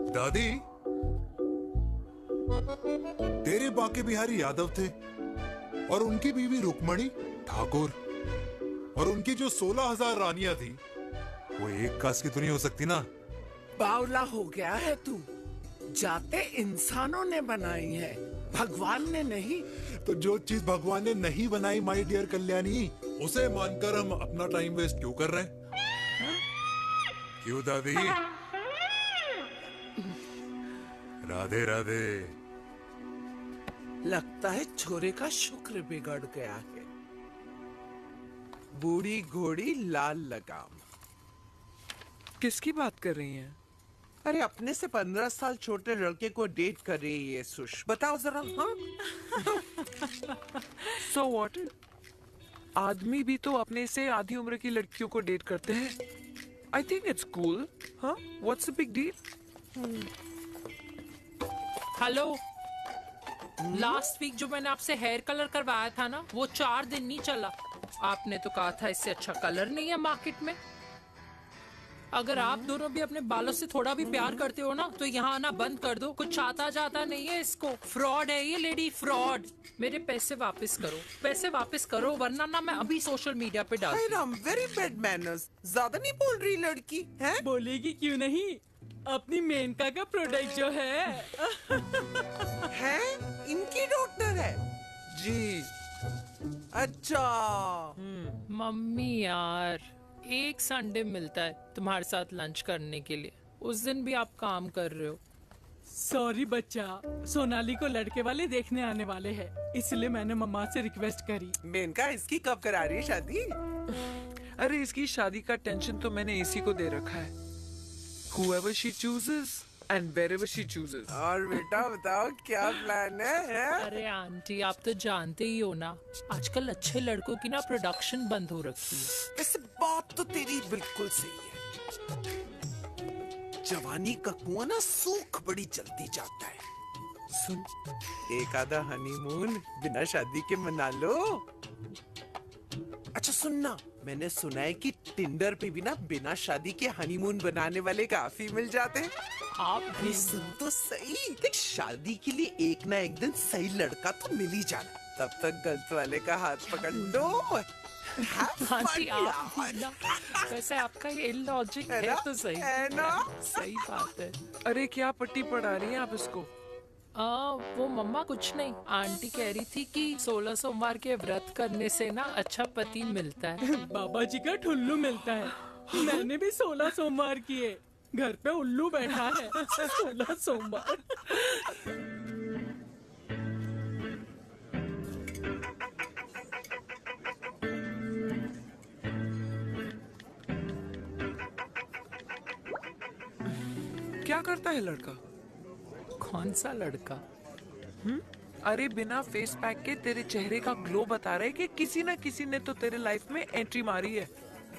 दादी, तेरे बाके बिहारी यादव थे और उनकी बीवी रुक्मणी ठाकुर, और उनकी जो 16,000 रानियां थी वो एक कास्ट की तो नहीं हो सकती ना। बावला हो गया है तू। जाते इंसानों ने बनाई है, भगवान ने नहीं। तो जो चीज भगवान ने नहीं बनाई माय डियर कल्याणी, उसे मानकर हम अपना टाइम वेस्ट क्यों कर रहे हैं? क्यों दादी? राधे राधे। लगता है छोरे का शुक्र बिगड़ गया है। बूढ़ी घोड़ी लाल लगाम। किसकी बात कर रही हैं? अरे अपने से 15 साल छोटे लड़के को डेट कर रही है सुष। बताओ जरा। हाँ So what? आदमी भी तो अपने से आधी उम्र की लड़कियों को डेट करते हैं। I think it's cool. हाँ? What's the big deal? Hello, last week जो मैंने आपसे हेयर कलर करवाया था ना, वो 4 दिन नहीं चला। आपने तो कहा था इससे अच्छा कलर नहीं है मार्केट में। अगर आप दोनों भी अपने बालों से थोड़ा भी प्यार करते हो ना, तो यहाँ आना बंद कर दो। कुछ आता जाता नहीं है इसको। फ्रॉड है ये लेडी, फ्रॉड। मेरे पैसे वापस करो, पैसे वापस करो, वरना ना मैं अभी सोशल मीडिया पे डाल। Very bad manners. ज्यादा नहीं बोल रही लड़की है? बोलेगी क्यों नहीं? अपनी मेनका का प्रोडक्ट जो है इनकी डॉक्टर है जी। अच्छा। मम्मी यार, एक संडे मिलता है तुम्हारे साथ लंच करने के लिए, उस दिन भी आप काम कर रहे हो। सॉरी बच्चा, सोनाली को लड़के वाले देखने आने वाले हैं, इसलिए मैंने मम्मा से रिक्वेस्ट करी। मेनका, इसकी कब करा रही है शादी? अरे इसकी शादी का टेंशन तो मैंने इसी को दे रखा है। Whoever she chooses and wherever she chooses. और बेटा बताओ क्या प्लान है? अरे आंटी, आप तो जानते ही हो ना, आजकल अच्छे लड़कों की ना प्रोडक्शन बंद हो रखी है। वैसे बात तो तेरी बिल्कुल सही है। जवानी का कुआं ना सूख बड़ी जल्दी जाता है। सुन, एक आधा हनीमून बिना शादी के मना लो। अच्छा सुनना, मैंने सुना है कि टिंडर पे भी ना बिना शादी के हनीमून बनाने वाले काफी मिल जाते हैं। आप भी सुन तो सही। देख, शादी के लिए एक ना एक दिन सही लड़का तो मिल ही जाना। तब तक गलत वाले का हाथ पकड़ लो। आंटी आप ना, वैसे आपका ये लॉजिक है तो सही है ना? सही बात है। अरे क्या पट्टी पढ़ा रही हैं आप इसको? वो मम्मा कुछ नहीं, आंटी कह रही थी कि 16 सोमवार के व्रत करने से ना अच्छा पति मिलता है। बाबा जी का ठुल्लू मिलता है। मैंने भी 16 सोमवार किए, घर पे उल्लू बैठा है। 16 सोमवार। क्या करता है लड़का? कौन सा लड़का? अरे बिना फेस पैक के तेरे चेहरे का ग्लो बता रहे कि किसी ना किसी ने तो तेरे लाइफ में एंट्री मारी है।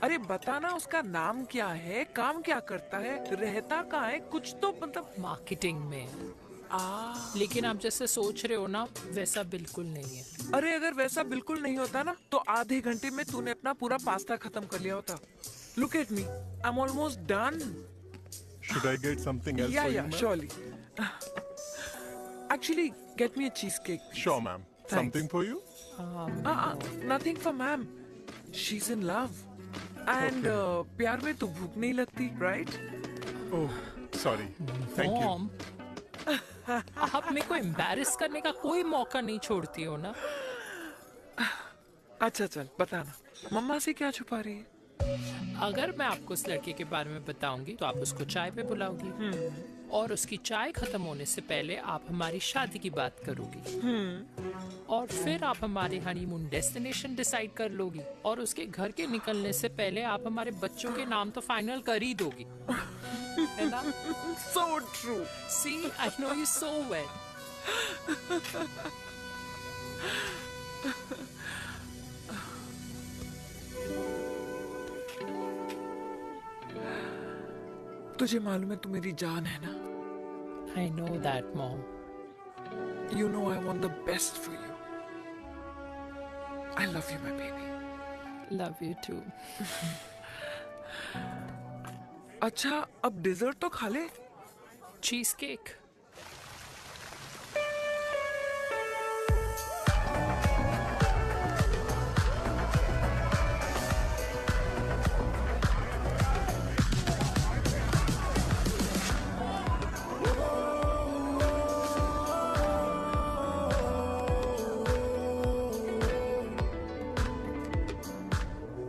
अरे बताना, उसका नाम क्या है, काम क्या करता है, रहता कहाँ है, कुछ तो मतलब। मार्केटिंग में। लेकिन आप जैसे सोच रहे हो ना, वैसा बिल्कुल नहीं है। अरे अगर वैसा बिल्कुल नहीं होता ना, तो आधे घंटे में तूने अपना पूरा पास्ता खत्म कर लिया होता। Look at me, I'm almost done. Should I get something else Yeah, for yeah, you, ma'am? surely. Actually, get me a cheesecake. Please. Sure, ma'am. Thanks. Something for you? Nothing for ma'am. She's in love. And प्यार में तो भूख नहीं लगती, right? Oh, sorry. Thank you. Mom, आप मेरे को embarrass करने का कोई मौका नहीं छोड़ती हो ना। अच्छा चल बताना, मम्मा से क्या छुपा रही है? अगर मैं आपको उस लड़के के बारे में बताऊंगी तो आप उसको चाय पे बुलाओगी, और उसकी चाय खत्म होने से पहले आप हमारी शादी की बात करोगी, और फिर आप हमारे हनीमून डेस्टिनेशन डिसाइड कर लोगी, और उसके घर के निकलने से पहले आप हमारे बच्चों के नाम तो फाइनल कर ही दोगी। है ना? So true. See, I know you so well. तुझे मालूम है तू मेरी जान है ना? I know that, Mom. You know I want the best for you. I love you, my baby. Love you too. अच्छा, अब डिजर्ट तो खा ले. Cheese cake.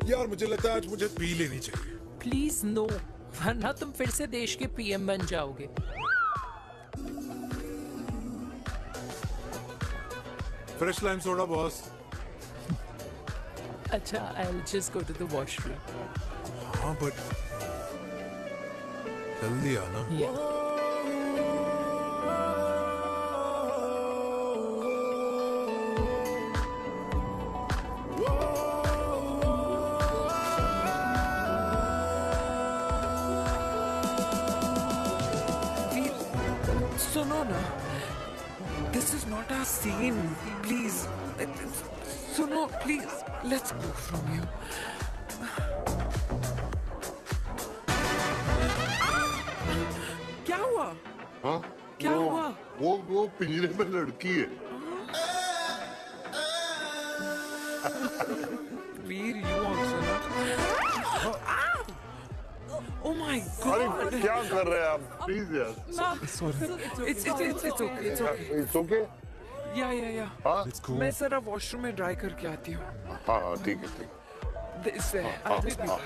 यार मुझे लगता है आज मुझे पी लेनी चाहिए. Please no. वरना तुम फिर से देश के पीएम बन जाओगे. Fresh lime soda boss. अच्छा, I'll just go to the washroom. हाँ बट जल्दी आना. Yeah. सुनो ना, this is not our scene. Please, सुनो, please, let's go from here. क्या हुआ? हाँ? क्या हुआ? वो पिंजरे में लड़की है. वीर, you also ना. Oh my God! अरे क्या कर रहे हैं आप? Please यार. It's okay. It's okay. Yeah. हाँ? मैं जरा वॉशरूम में ड्राई करके आती हूँ. हाँ ठीक है. इससे I'll be back.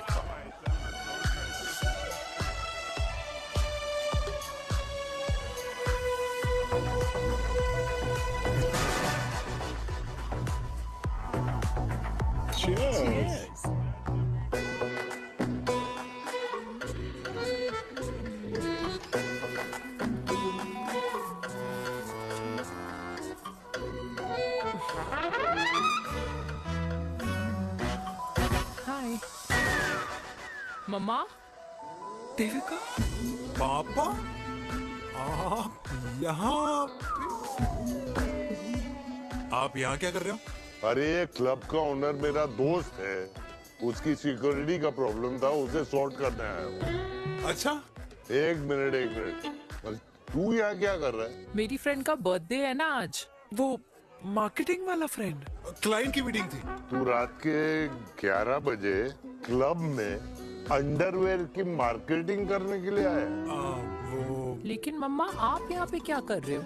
Cheers. Hi. मम्मा? देविका? पापा? आप यहाँ? आप यहाँ क्या कर रहे हो? अरे ये क्लब का ओनर मेरा दोस्त है. उसकी सिक्योरिटी का प्रॉब्लम था, उसे सॉर्ट करने आया हूँ. अच्छा? एक मिनट. तू यहाँ क्या कर रहा है? मेरी फ्रेंड का बर्थडे है ना आज. वो मार्केटिंग वाला फ्रेंड. क्लाइंट की मीटिंग थी. तू रात के 11 बजे क्लब में अंडरवेयर की मार्केटिंग करने के लिए आया? लेकिन मम्मा, आप यहाँ पे क्या कर रहे हो?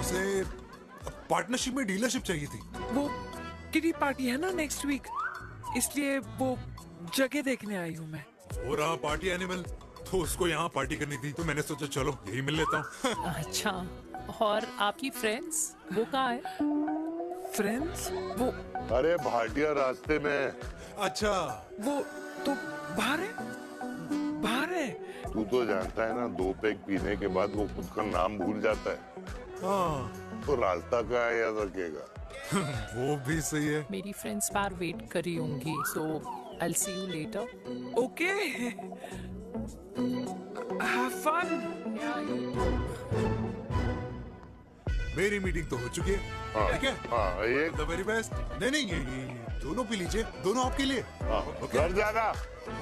उसे पार्टनरशिप में डीलरशिप चाहिए थी. वो किटी पार्टी है ना नेक्स्ट वीक, इसलिए वो जगह देखने आई हूँ मैं. वो रहा पार्टी एनिमल, तो उसको यहाँ पार्टी करनी थी, तो मैंने सोचा चलो यही मिल लेता हूँ. अच्छा, और आपकी फ्रेंड्स वो कहाँ है? फ्रेंड्स? वो अरे भाटिया रास्ते में. अच्छा, वो तो बाहर है. तू तो जानता है ना, 2 पैक पीने के बाद वो खुद का नाम भूल जाता है. हाँ. तो रास्ता कहाँ याद रखेगा? वो भी सही है. मेरी फ्रेंड्स बाहर वेट कर रही होंगी, so I'll see you later. Okay. Have fun. मेरी मीटिंग तो हो चुकी है. हाँ, ठीक है? हाँ, ये द वेरी बेस्ट. नहीं ये दोनों पी लीजिए, दोनों आपके लिए. हाँ, घर जाना.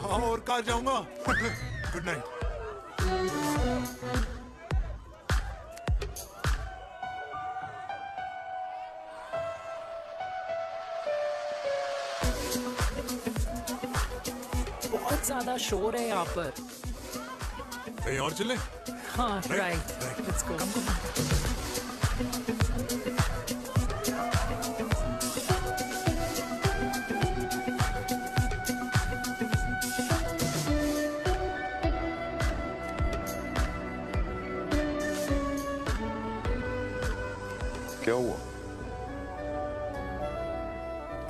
हाँ, और कल जाऊंगा. Good night. बहुत ज्यादा शोर है यहाँ पर. कहीं और चले? हाँ, राइट. Let's go. क्या हुआ?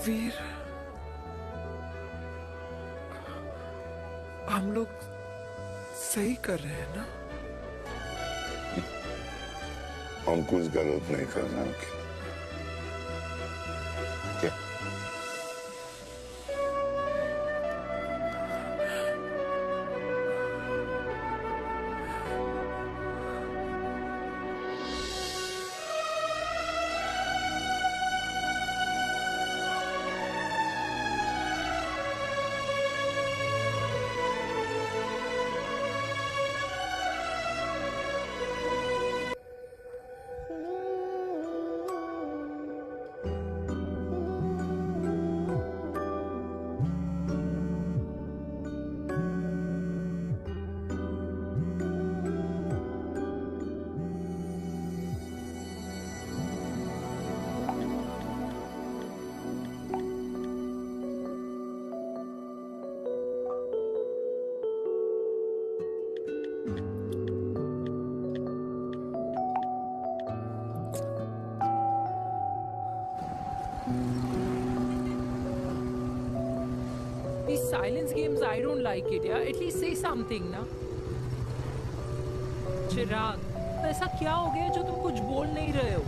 वीर, हम लोग सही कर रहे हैं ना? हम कुछ गलत नहीं कर रहे हैं. क्या? These silence games, I don't like it, yeah. At least say something, ना. चिराग, ऐसा क्या हो गया जो तुम कुछ बोल नहीं रहे हो?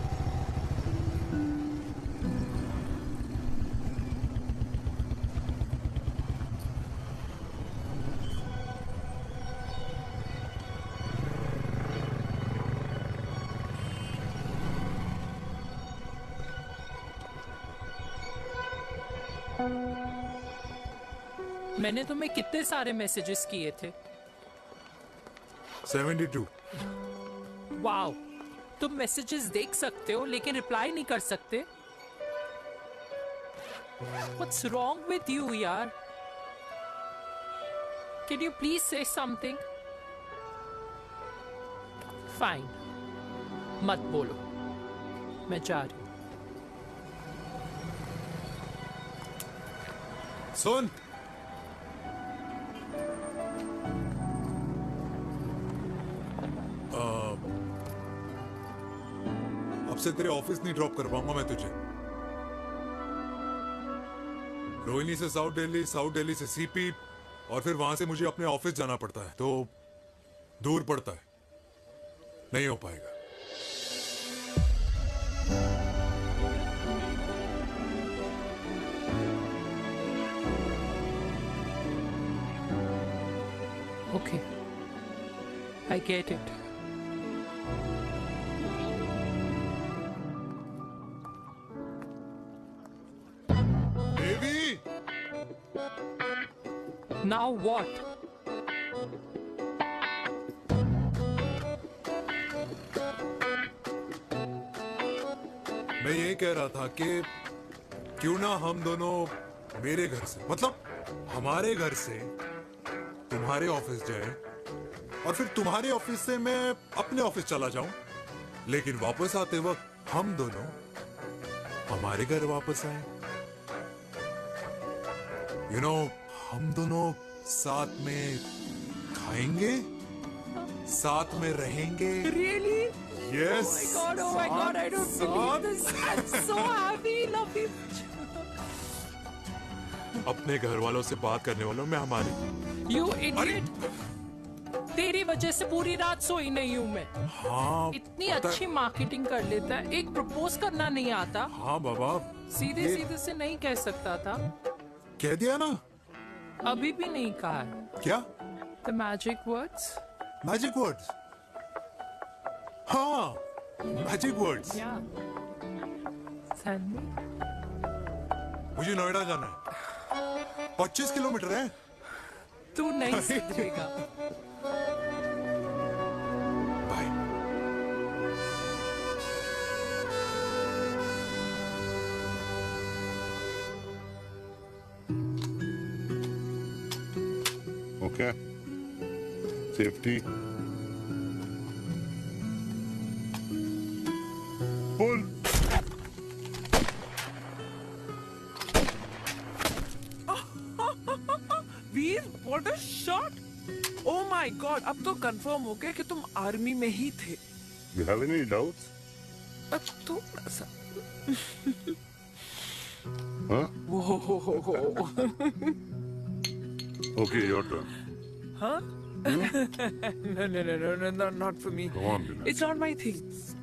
मैंने तुम्हें कितने सारे मैसेजेस किए थे? 72। वाओ, तुम मैसेजेस देख सकते हो लेकिन रिप्लाई नहीं कर सकते? What's wrong with you, यार? Can you please say something? Fine, मत बोलो, मैं जा रही हूँ। सुन, अब से तेरे ऑफिस नहीं ड्रॉप कर पाऊंगा मैं तुझे। रोहिणी से साउथ दिल्ली से सीपी, और फिर वहां से मुझे अपने ऑफिस जाना पड़ता है, तो दूर पड़ता है, नहीं हो पाएगा। Okay, I get it. Baby! Now what? मैं यही कह रहा था कि क्यों ना हम दोनों मेरे घर से, मतलब हमारे घर से तुम्हारे ऑफिस जाए, और फिर तुम्हारे ऑफिस से मैं अपने ऑफिस चला जाऊं, लेकिन वापस आते वक्त हम दोनों हमारे घर वापस आए। यू नो, हम दोनों साथ में खाएंगे, साथ में रहेंगे। Really? Yes. Oh my God, I don't believe this. I'm so happy, love you. अपने घर वालों से बात करने वालों में हमारे। You idiot! तेरी वजह से पूरी रात सोई नहीं हूँ मैं। हाँ, इतनी अच्छी मार्केटिंग कर लेता है, एक प्रपोज करना नहीं आता। हाँ बाबा, सीधे सीधे से नहीं कह सकता था? कह दिया ना। अभी भी नहीं कहा है। क्या? The magic words? Magic words? हाँ, magic words. Yeah. Send me. मुझे नोएडा जाना है, 25 किलोमीटर है। तू नहीं सुधरेगा। Bye. Okay. Safety. Pull. Veer, what a shot! Oh my God, अब तो कंफर्म हो गया कि तुम आर्मी में ही थे। You have any doubts? अब थोड़ा सा। Huh? Whoa. Okay, your turn. Huh? No, not for me. Come on, Vinay. It's not my thing.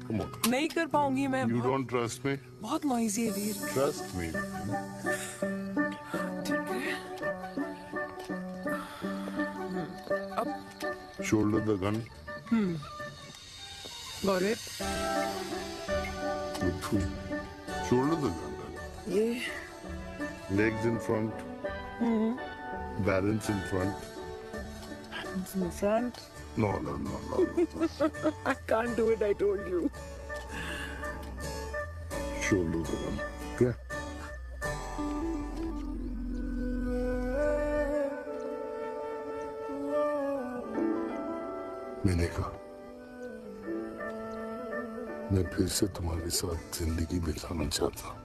Come on. नहीं कर पाऊंगी मैं। You don't trust me? बहुत noisy है वीर। Trust me. ठीक है। अब Shoulder the gun. Got it. Shoulder the gun. ये Legs in front. Balance in front. Hands in front. No. I can't do it, I told you. Shoulder the gun. Okay? मैंने कहा, मैं फिर से तुम्हारे साथ जिंदगी बिताना चाहता हूँ।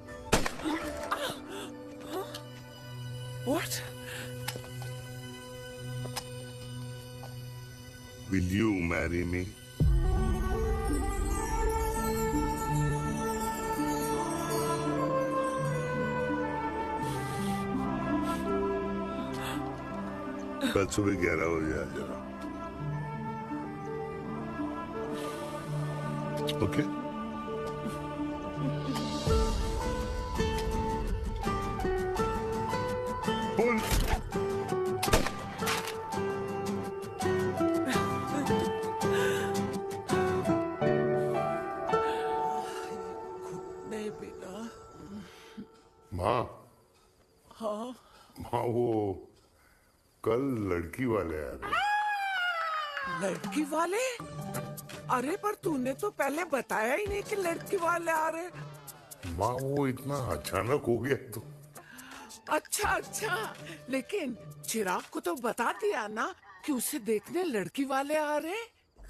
What? Will you marry me? कल सुबह 11 बजे आ जाना। ओके? बोल। नहीं बेटा। माँ, हाँ माँ वो कल लड़की वाले आ रहे। लड़की वाले? अरे पर तूने तो पहले बताया ही नहीं कि लड़की वाले आ रहे। माँ वो इतना अचानक हो गया तो। अच्छा अच्छा, लेकिन चिराग को तो बता दिया ना कि उसे देखने लड़की वाले आ रहे।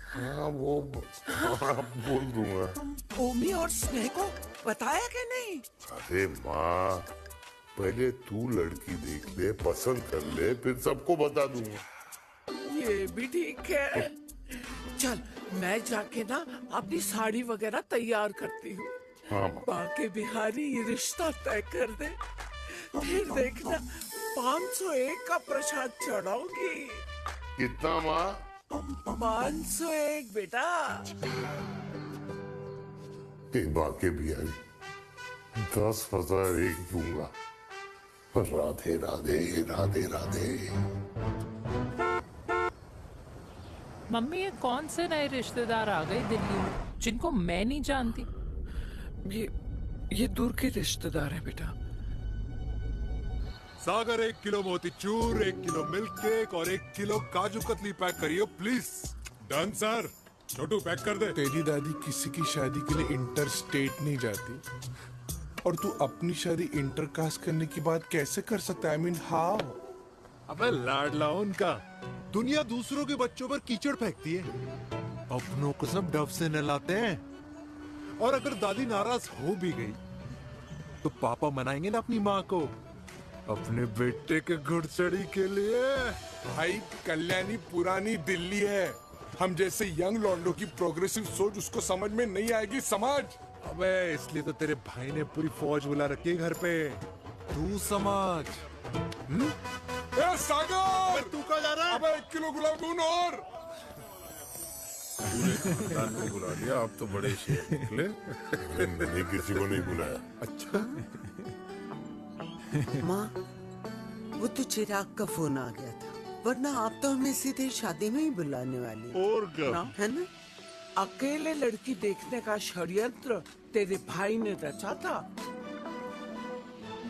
हाँ वो बोल दूंगा। ओमी और स्नेह को बताया कि नहीं? अरे माँ, पहले तू लड़की देख ले, पसंद कर ले, फिर सबको बता दूंगा। ये भी ठीक है। चल मैं जाके ना अपनी साड़ी वगैरह तैयार करती हूँ। हाँ बाके बिहारी ये रिश्ता तय कर दे, फिर देखना 501 का प्रसाद चढ़ाऊंगी। कितना माँ? 501 बेटा। बाके बिहारी 10,001 दूंगा। राधे राधे राधे राधे। मम्मी ये कौन से नए रिश्तेदार आ गए दिल्ली में जिनको मैं नहीं जानती? ये दूर के रिश्तेदार हैं बेटा। सागर 1 किलो मोतीचूर, 1 किलो मिल्क केक और 1 किलो काजू कतली पैक करिए please. Done sir. Chhotu pack कर दे। तेरी दादी किसी की शादी के लिए इंटर स्टेट नहीं जाती, और तू अपनी शादी इंटर कास्ट करने की बात कैसे कर सकता है? I mean how? अबे लाडला उनका, दुनिया दूसरों के बच्चों पर कीचड़ फेंकती है, अपनों को सब डब से नहलाते हैं। और अगर दादी नाराज हो भी गई तो पापा मनाएंगे ना अपनी माँ को अपने बेटे के घुड़चड़ी के लिए। भाई कल्याणी पुरानी दिल्ली है, हम जैसे यंग लॉन्डो की प्रोग्रेसिव सोच उसको समझ में नहीं आएगी। समझ? अबे इसलिए तो तेरे भाई ने पूरी फौज बुला रखी है घर पे, तू समझ। ए सागर, तू कहाँ जा रहा है? अबे 1 किलो गुलाब जामुन और। को बुला लिया, आप तो बड़े शेर निकले। मैंने किसी को नहीं बुलाया। अच्छा माँ, वो तो चिराग का फोन आ गया था, वरना आप तो हमें सीधे शादी में ही बुलाने वाली। और क्या? ना? है ना? अकेले लड़की देखने का षड्यंत्र तेरे भाई ने रचा था।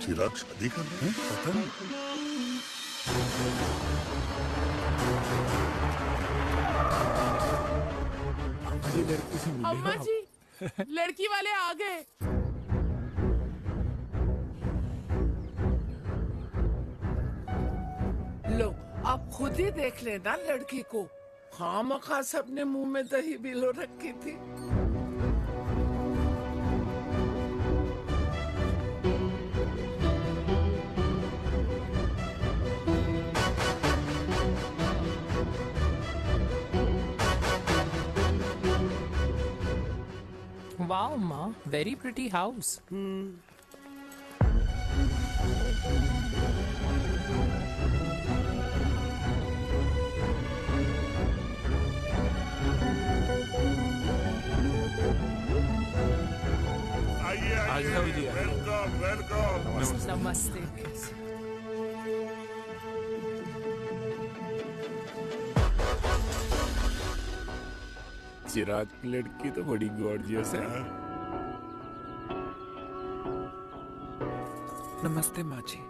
चिराग शादी कर रहे हैं? पता नहीं। अम्मा जी, लड़की वाले आ गए। लो आप खुद ही देख लेना लड़की को। खामखा सबने मुंह में दही बिलो रखी थी। Wow, Ma, very pretty house. आइए, वेलकम वेलकम। नमस्ते। चिराग की लड़की तो बड़ी गॉर्जियस है। नमस्ते माँ जी।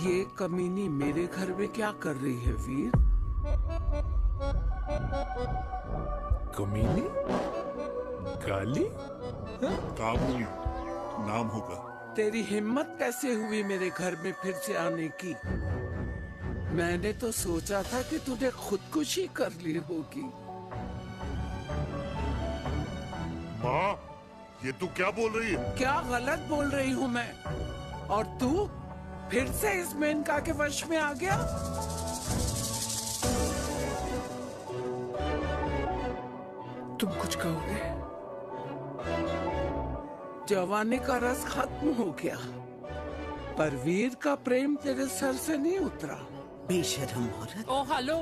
ये कमीनी मेरे घर में क्या कर रही है वीर? कमीनी? गाली? काबुली नाम होगा। तेरी हिम्मत कैसे हुई मेरे घर में फिर से आने की? मैंने तो सोचा था कि तूने खुदकुशी कर ली होगी। माँ, ये तू क्या बोल रही है? क्या गलत बोल रही हूँ मैं? और तू फिर से इस मेनका के वश में आ गया? तुम कुछ कहोगे? जवानी का रस खत्म हो गया, पर वीर का प्रेम तेरे सर से नहीं उतरा। बेशरम औरत। ओ हेलो,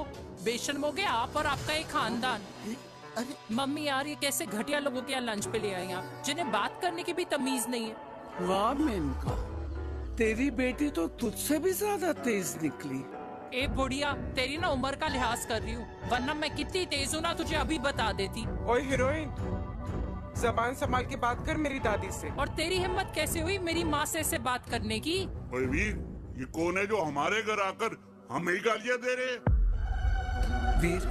बेशर्म हो गए आप और आपका एक खानदान। मम्मी यार, ये कैसे घटिया लोगों के यहाँ लंच पे ले आए आप, जिन्हें बात करने की भी तमीज नहीं है। वाह मेनका, तेरी बेटी तो तुझसे भी ज्यादा तेज निकली। ए बुढ़िया, तेरी ना उम्र का लिहाज कर रही हूँ, वरना मैं कितनी तेज हूँ ना तुझे अभी बता देती। ओए हीरोइन, जबान संभाल के बात कर मेरी दादी से। और तेरी हिम्मत कैसे हुई मेरी माँ से ऐसे बात करने की? ओए वीर, ये कौन है जो हमारे घर आकर हमें ही गालियां दे रहे? वीर,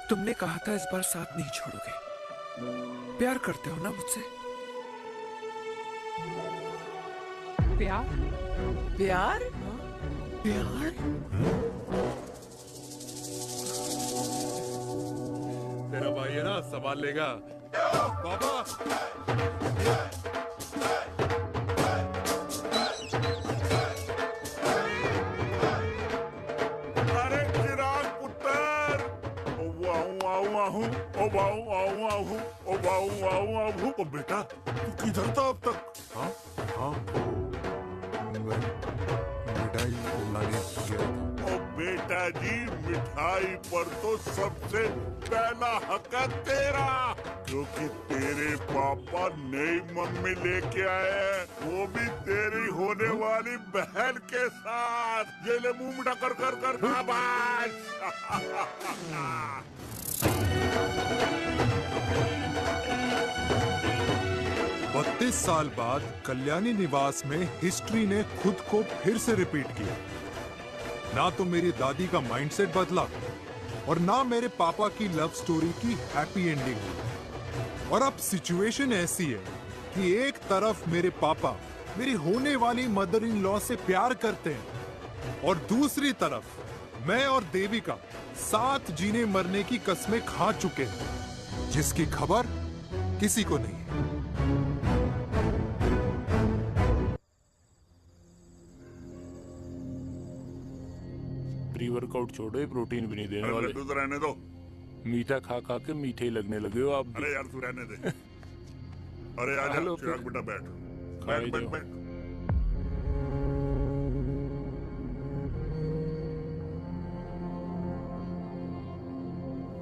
तुमने कहा था इस बार साथ नहीं छोड़ोगे। प्यार करते हो ना मुझसे? प्यार? प्यार? प्यार? तेरा भाई है ना, संभाल लेगा। पापा अरे चिराग पुत्र, ओ बेटा, तू किधर था अब तक? हाँ हाँ, मिठाई लाने गया था। ओ बेटा जी, मिठाई पर तो सबसे पहला हक है तेरा, क्योंकि तेरे पापा नई मम्मी लेके आए हैं, वो भी तेरी होने वाली बहन के साथ। ये ले मुंह मिठा कर कर कर शाबाश। 32 साल बाद कल्याणी निवास में हिस्ट्री ने खुद को फिर से रिपीट किया। ना तो मेरी दादी का माइंडसेट बदला और ना मेरे पापा की लव स्टोरी की हैप्पी एंडिंग हुई। और अब सिचुएशन ऐसी है कि एक तरफ मेरे पापा मेरी होने वाली मदर इन लॉ से प्यार करते हैं और दूसरी तरफ मैं और देविका साथ जीने मरने की कस्में खा चुके हैं, जिसकी खबर किसी को नहीं है। प्री वर्कआउट छोड़ो, प्रोटीन भी नहीं देने वाले। लड्डू तो रहने दो। मीठा खा खा के मीठे ही लगने लगे हो आप। अरे यार तू रहने दे। अरे आजा चिराग बेटा, बैठ बैठ बैठ बैठ।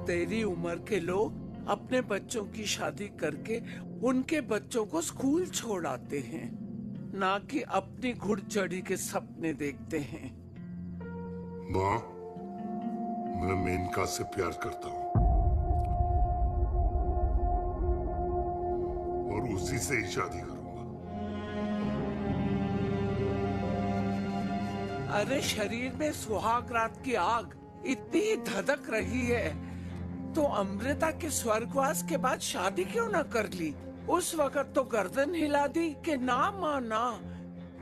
तेरी उम्र के लोग अपने बच्चों की शादी करके उनके बच्चों को स्कूल छोड़ आते हैं, ना कि अपनी घुड़चढ़ी के सपने देखते हैं। माँ, मैं मेनका से प्यार करता हूँ और उसी से ही शादी करूंगा। अरे शरीर में सुहाग रात की आग इतनी ही धधक रही है तो अमृता के स्वर्गवास के बाद शादी क्यों ना कर ली? उस वक्त तो गर्दन हिला दी कि ना माना,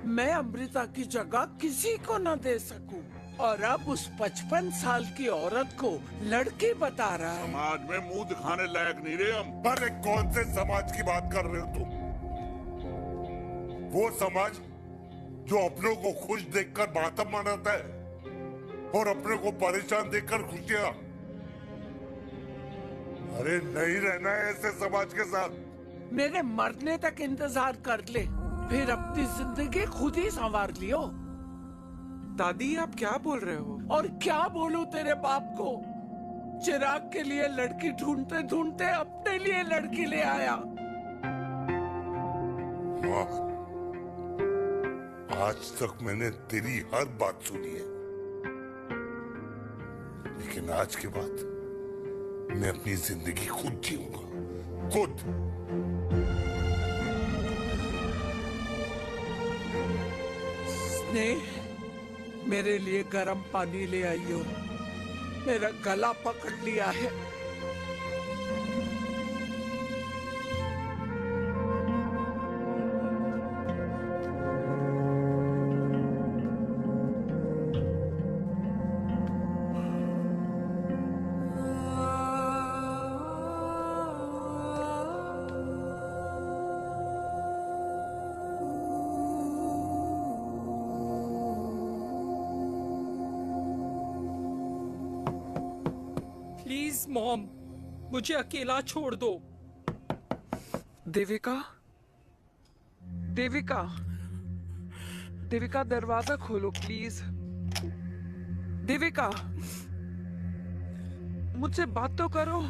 मैं अमृता की जगह किसी को ना दे सकूं। और अब उस 55 साल की औरत को लड़की बता रहा है। समाज में मुंह दिखाने लायक नहीं रहे हम। अरे कौन से समाज की बात कर रहे हो तुम? वो समाज जो अपनों को खुश देखकर मातम मनाता है और अपने को परेशान देखकर खुशियां। अरे नहीं रहना है ऐसे समाज के साथ। मेरे मरने तक इंतजार कर ले, फिर अपनी जिंदगी खुद ही संवार लियो। दादी आप क्या बोल रहे हो? और क्या बोलूं तेरे बाप को? चिराग के लिए लड़की ढूंढते ढूंढते अपने लिए लड़की ले आया। वाह, आज तक मैंने तेरी हर बात सुनी है, लेकिन आज के बाद मैं अपनी जिंदगी खुद जीऊंगा, खुद। स्नेह, मेरे लिए गर्म पानी ले आइयो, मेरा गला पकड़ लिया है। प्लीज मॉम, मुझे अकेला छोड़ दो। देविका, देविका, देविका दरवाजा खोलो प्लीज। देविका, मुझसे बात तो करो।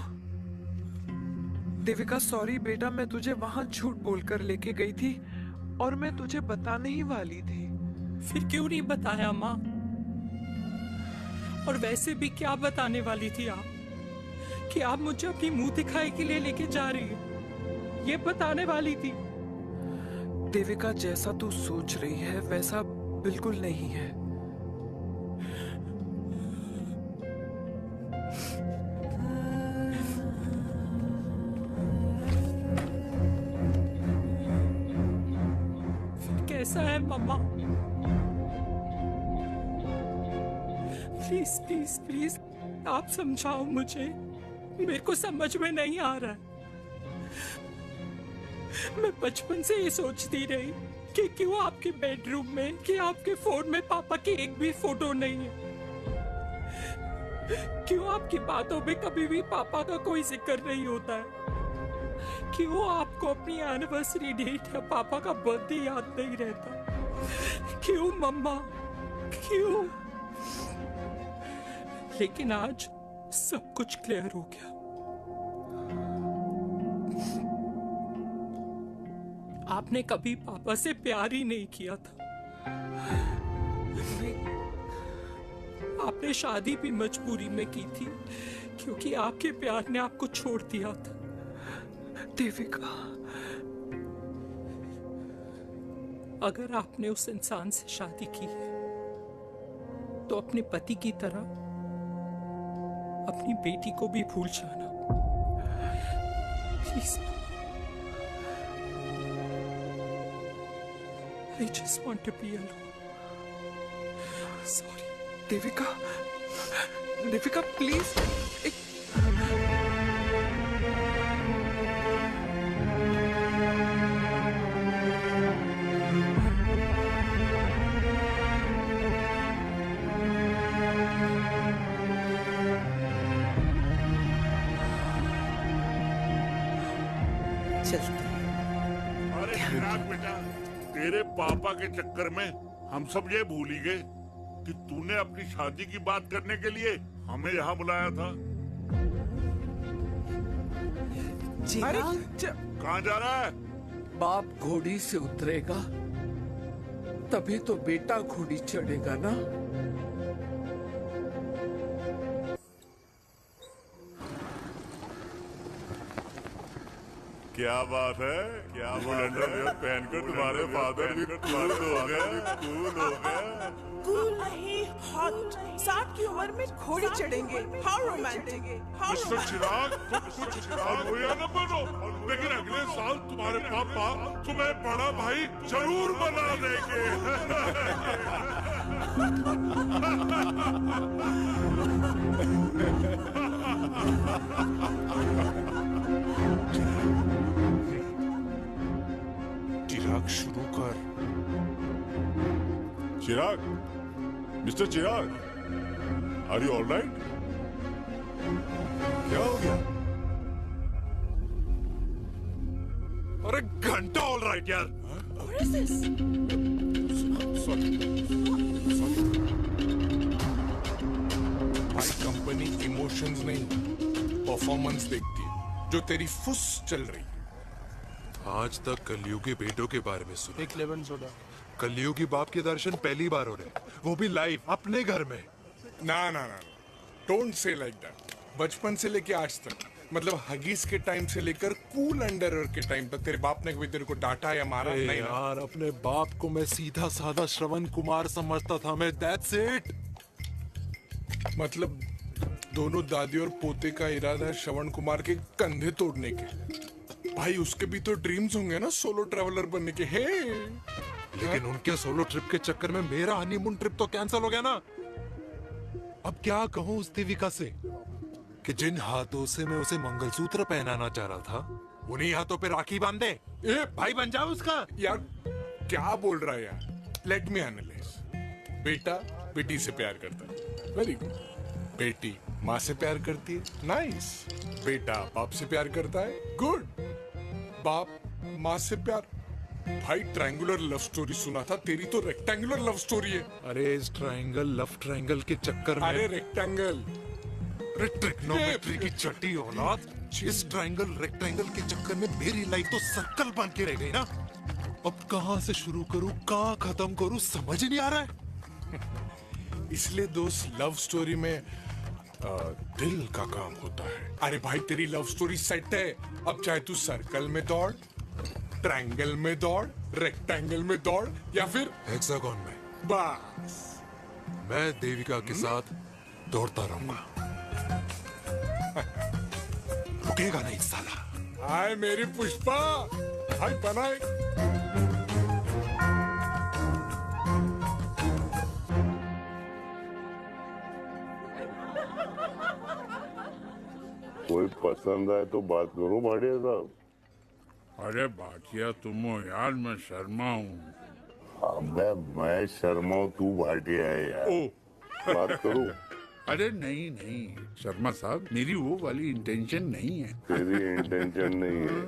देविका सॉरी बेटा, मैं तुझे वहां झूठ बोलकर लेके गई थी और मैं तुझे बताने ही वाली थी। फिर क्यों नहीं बताया माँ? और वैसे भी क्या बताने वाली थी आप कि आप मुझे अपनी मुंह दिखाई के लिए लेके जा रही है, ये बताने वाली थी। देविका, जैसा तू सोच रही है वैसा बिल्कुल नहीं है। फिर कैसा है मम्मा? प्लीज प्लीज प्लीज आप समझाओ मुझे, मेरे को समझ में नहीं आ रहा है। मैं बचपन से ये सोचती रही कि क्यों आपके बेडरूम में, कि आपके फोन में पापा की एक भी फोटो नहीं है, क्यों आपकी बातों में कभी भी पापा का कोई जिक्र नहीं होता है, क्यों आपको अपनी एनिवर्सरी डेट या पापा का बर्थडे याद नहीं रहता, क्यों मम्मा, क्यों? लेकिन आज सब कुछ क्लियर हो गया। आपने कभी पापा से प्यार ही नहीं किया था। आपने शादी भी मजबूरी में की थी क्योंकि आपके प्यार ने आपको छोड़ दिया था। देविका, अगर आपने उस इंसान से शादी की है तो अपने पति की तरह अपनी बेटी को भी भूल जाना please. I just want to be alone. Sorry. Devika, Devika please. अरे चिराग बेटा, तेरे पापा के चक्कर में हम सब ये भूल ही गए कि तूने अपनी शादी की बात करने के लिए हमें यहाँ बुलाया था। अरे कहाँ जा रहा है? बाप घोड़ी से उतरेगा तभी तो बेटा घोड़ी चढ़ेगा ना। क्या बात है, क्या अंडरवियर पहनकर तुम्हारे फादर भी कूल हो गए। कूल नहीं, हॉट। 60 की उम्र में घोड़ी चढ़ेंगे, हाउ रोमांटिक। मिस्टर चिराग, कुछ चिराग हो या न बनो, लेकिन अगले साल तुम्हारे पापा तुम्हें बड़ा भाई जरूर बना देंगे। चिराग शुरू कर। Chirag, mister Chirag, are you all right? क्या हो गया? अरे घंटा ऑल राइट यार। What is this? भाई कंपनी इमोशंस नहीं परफॉर्मेंस देखती है। जो तेरी फुस चल रही। आज तक कलयुगी बेटों के बारे में सुना। एक लेमन सोडा। कलयुगी बाप के दर्शन पहली बार हो रहे, वो भी लाइव अपने घर में। ना ना ना, डोंट से लाइक दैट। बचपन से लेके आज तक, मतलब हगीज के टाइम से लेकर कूल अंडरवेयर के टाइम तक तेरे बाप ने कभी तेरे को डांटा या मारा नहीं? यार, अपने बाप को मैं सीधा साधा श्रवण कुमार समझता था मैं। That's it. मतलब दोनों दादी और पोते का इरादा है श्रवण कुमार के कंधे तोड़ने के। भाई उसके भी तो ड्रीम्स होंगे ना सोलो ट्रैवलर बनने के। हे लेकिन उनके सोलो ट्रिप के चक्कर में मेरा हनीमून ट्रिप तो कैंसिल हो गया ना। अब क्या कहूं उस देविका से कि जिन हाथों से मैं उसे मंगलसूत्र पहनाना चाह रहा था उन्हीं हाथों पे राखी बांध दे। भाई बन जाओ उसका। यार क्या बोल रहा है यार? Let me analyse. बेटा बेटी से प्यार करता है, वेरी गुड। बेटी माँ से प्यार करती है, नाइस। बेटा बाप से प्यार करता है, गुड। बाप माँ से प्यार, भाई ट्रायंगुलर लव स्टोरी सुना था, तेरी तो रेक्टेंगुलर लव स्टोरी है। अरे इस ट्रायंगल लव ट्रायंगल के चक्कर में, अरे रेक्टेंगल, ट्रिग्नोमेट्री की चटी औलाद, इस ट्रायंगल रेक्टेंगल के चक्कर में मेरी लाइफ तो सर्कल बन के रह गई ना। अब कहां से शुरू करूं, कहां खत्म करूं, समझ ही नहीं आ रहा है। इसलिए दोस्त लव स्टोरी में दिल का काम होता है। अरे भाई तेरी लव स्टोरी सेट है, अब चाहे तू सर्कल में दौड़, ट्रायंगल में दौड़, रेक्टेंगल में दौड़ या फिर हेक्सागन में, बस मैं देविका के साथ दौड़ता रहूंगा। रुकेगा नहीं साला। हाय मेरी पुष्पा, हाय बनाए। कोई पसंद आए तो बात करो भाटिया साहब। अरे भाटिया तुम हो यार, मैं शर्मा हूँ। अबे मैं शर्मा हूँ, तू भाटिया है यार। बात करो। अरे नहीं नहीं शर्मा साहब, मेरी वो वाली इंटेंशन नहीं है। तेरी इंटेंशन नहीं है,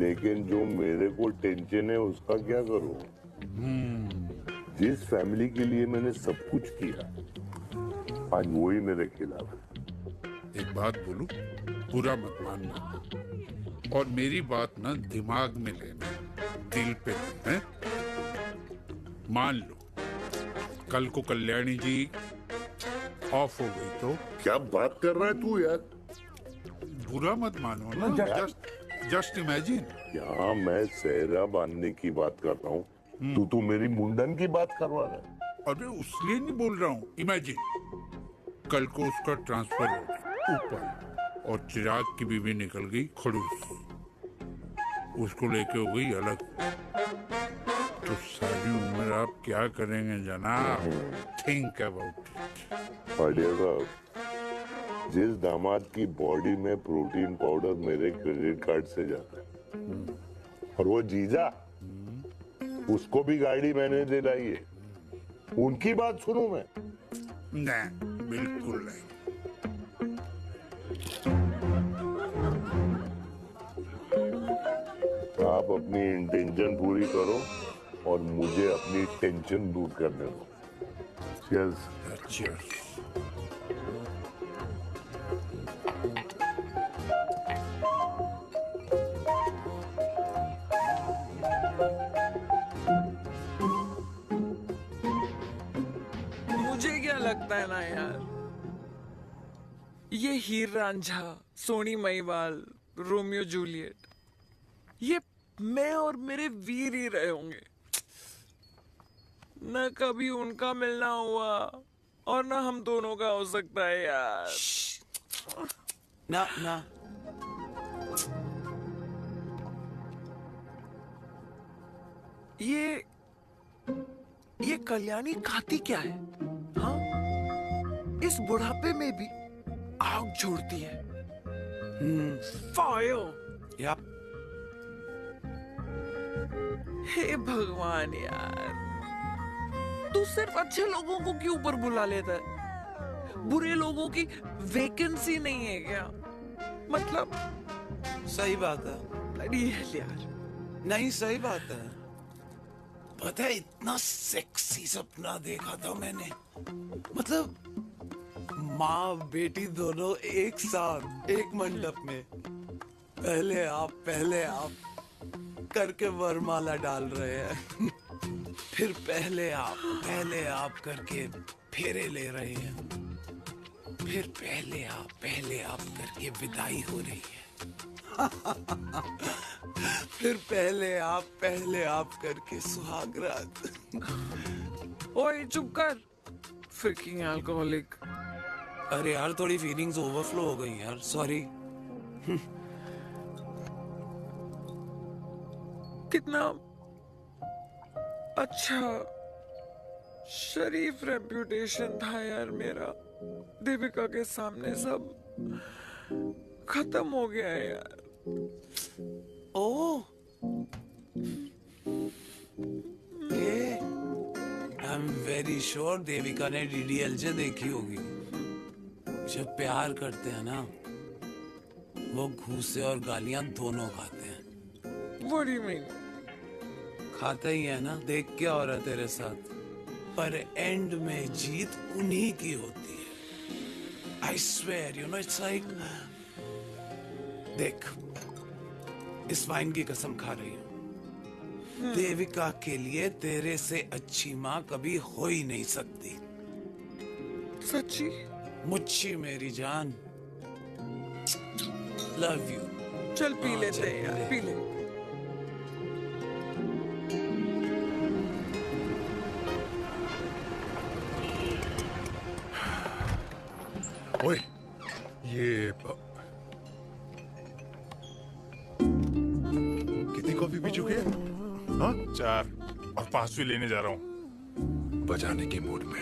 लेकिन जो मेरे को टेंशन है उसका क्या करूँ? जिस फैमिली के लिए मैंने सब कुछ किया, आज वही मेरे खिलाफ है। एक बात बोलूं, पूरा मत मानना, और मेरी बात ना दिमाग में लेना, दिल पे है। मान लो कल को कल्याणी जी ऑफ हो गई तो क्या बात कर रहा है तू यार? बुरा मत मानो ना, जस्ट इमेजिन। यहाँ मैं सेहरा बांधने की बात कर रहा हूँ, तू मेरी मुंडन की बात करवा रहा है। अरे उसलिए नहीं बोल रहा हूँ, इमेजिन कल को उसका ट्रांसफर हो गया ऊपर और चिराग की बीवी निकल गई खड़ूस, उसको लेके हो गई अलग, तो सारी उम्र आप क्या करेंगे जनाब? Think about it. भाटिया साहब, जिस दामाद की बॉडी में प्रोटीन पाउडर मेरे क्रेडिट कार्ड से जाता है, और वो जीजा, उसको भी गाड़ी मैंने दिलाई है, उनकी बात सुनूं मैं? नहीं, बिल्कुल नहीं। आप अपनी इंटेंशन पूरी करो और मुझे अपनी टेंशन दूर करने दो। Cheers. Cheers. मुझे क्या लगता है ना यार, ये हीर रांझा, सोनी महिवाल, रोमियो जूलियट, ये मैं और मेरे वीर ही रहे होंगे। न कभी उनका मिलना हुआ और ना हम दोनों का हो सकता है यार। ना ना ये कल्याणी खाती क्या है? हाँ, इस बुढ़ापे में भी आग छोड़ती है। फायर। या हे भगवान यार, तू सिर्फ अच्छे लोगों को क्यों ऊपर बुला लेता है? बुरे लोगों की वैकेंसी नहीं है क्या? मतलब सही बात है। ब्लडी हेल यार। नहीं सही बात है। पता है इतना सेक्सी सपना देखा था मैंने, मतलब माँ बेटी दोनों एक साथ एक मंडप में, पहले आप करके वरमाला डाल रहे हैं फिर पहले आप करके फेरे ले रहे हैं, फिर पहले आप करके विदाई हो रही है फिर पहले आप करके सुहागरात। ओए चुप कर, फ्रिकिंग अल्कोहलिक। अरे यार थोड़ी फीलिंग्स ओवरफ्लो हो गई यार, सॉरी। कितना अच्छा शरीफ रेप्यूटेशन था यार मेरा, देविका के सामने सब खत्म हो गया है यार। Oh, I am very sure Devika ने डीडीएलजे देखी होगी। जब प्यार करते हैं ना, वो घूसे और गालियां दोनों खाते हैं। What do you mean? खाता ही है ना, देख क्या हो रहा है तेरे साथ। पर एंड में जीत उन्हीं की होती है। I swear, you know, it's like, देख, इस वाइन की कसम खा रही हूं, देविका के लिए तेरे से अच्छी माँ कभी हो ही नहीं सकती। सच्ची? मुच्छी मेरी जान, लव यू। चल पी लेते हैं यार, पी ले। ओए, ये कितनी कॉफी पी चुके हैं? हाँ? 4 और 5वीं लेने जा रहा हूँ। बजाने के मूड में।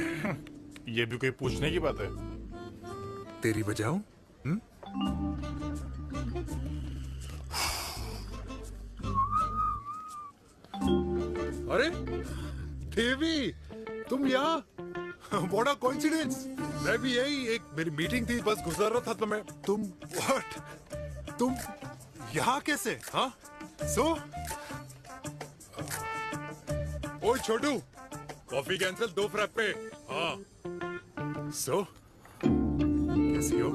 ये भी कोई पूछने की बात है? तेरी बजाऊं? अरे देवी, तुम यहाँ? What a coincidence! मैं भी यही, एक मेरी मीटिंग थी, बस गुजर रहा था तो मैं। तुम यहाँ कैसे? हाँ? ओए छोटू, कॉफी कैंसिल, 2 फ्रैप पे। हाँ। कैसी हो?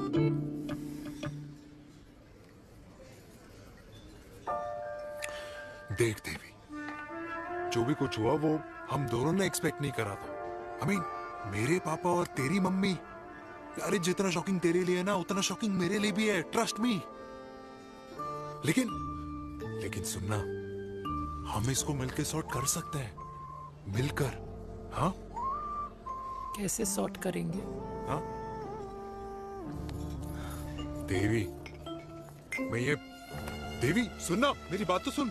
देख देवी, जो भी कुछ हुआ वो हम दोनों ने एक्सपेक्ट नहीं करा था। I mean, मेरे पापा और तेरी मम्मी, अरे जितना शॉकिंग तेरे लिए है ना, उतना शॉकिंग मेरे लिए भी है, ट्रस्ट मी। लेकिन सुनना, हम इसको मिलकर सॉर्ट कर सकते हैं, मिलकर। हाँ? कैसे सॉर्ट करेंगे? हाँ? देवी, देवी सुनना, मेरी बात तो सुन।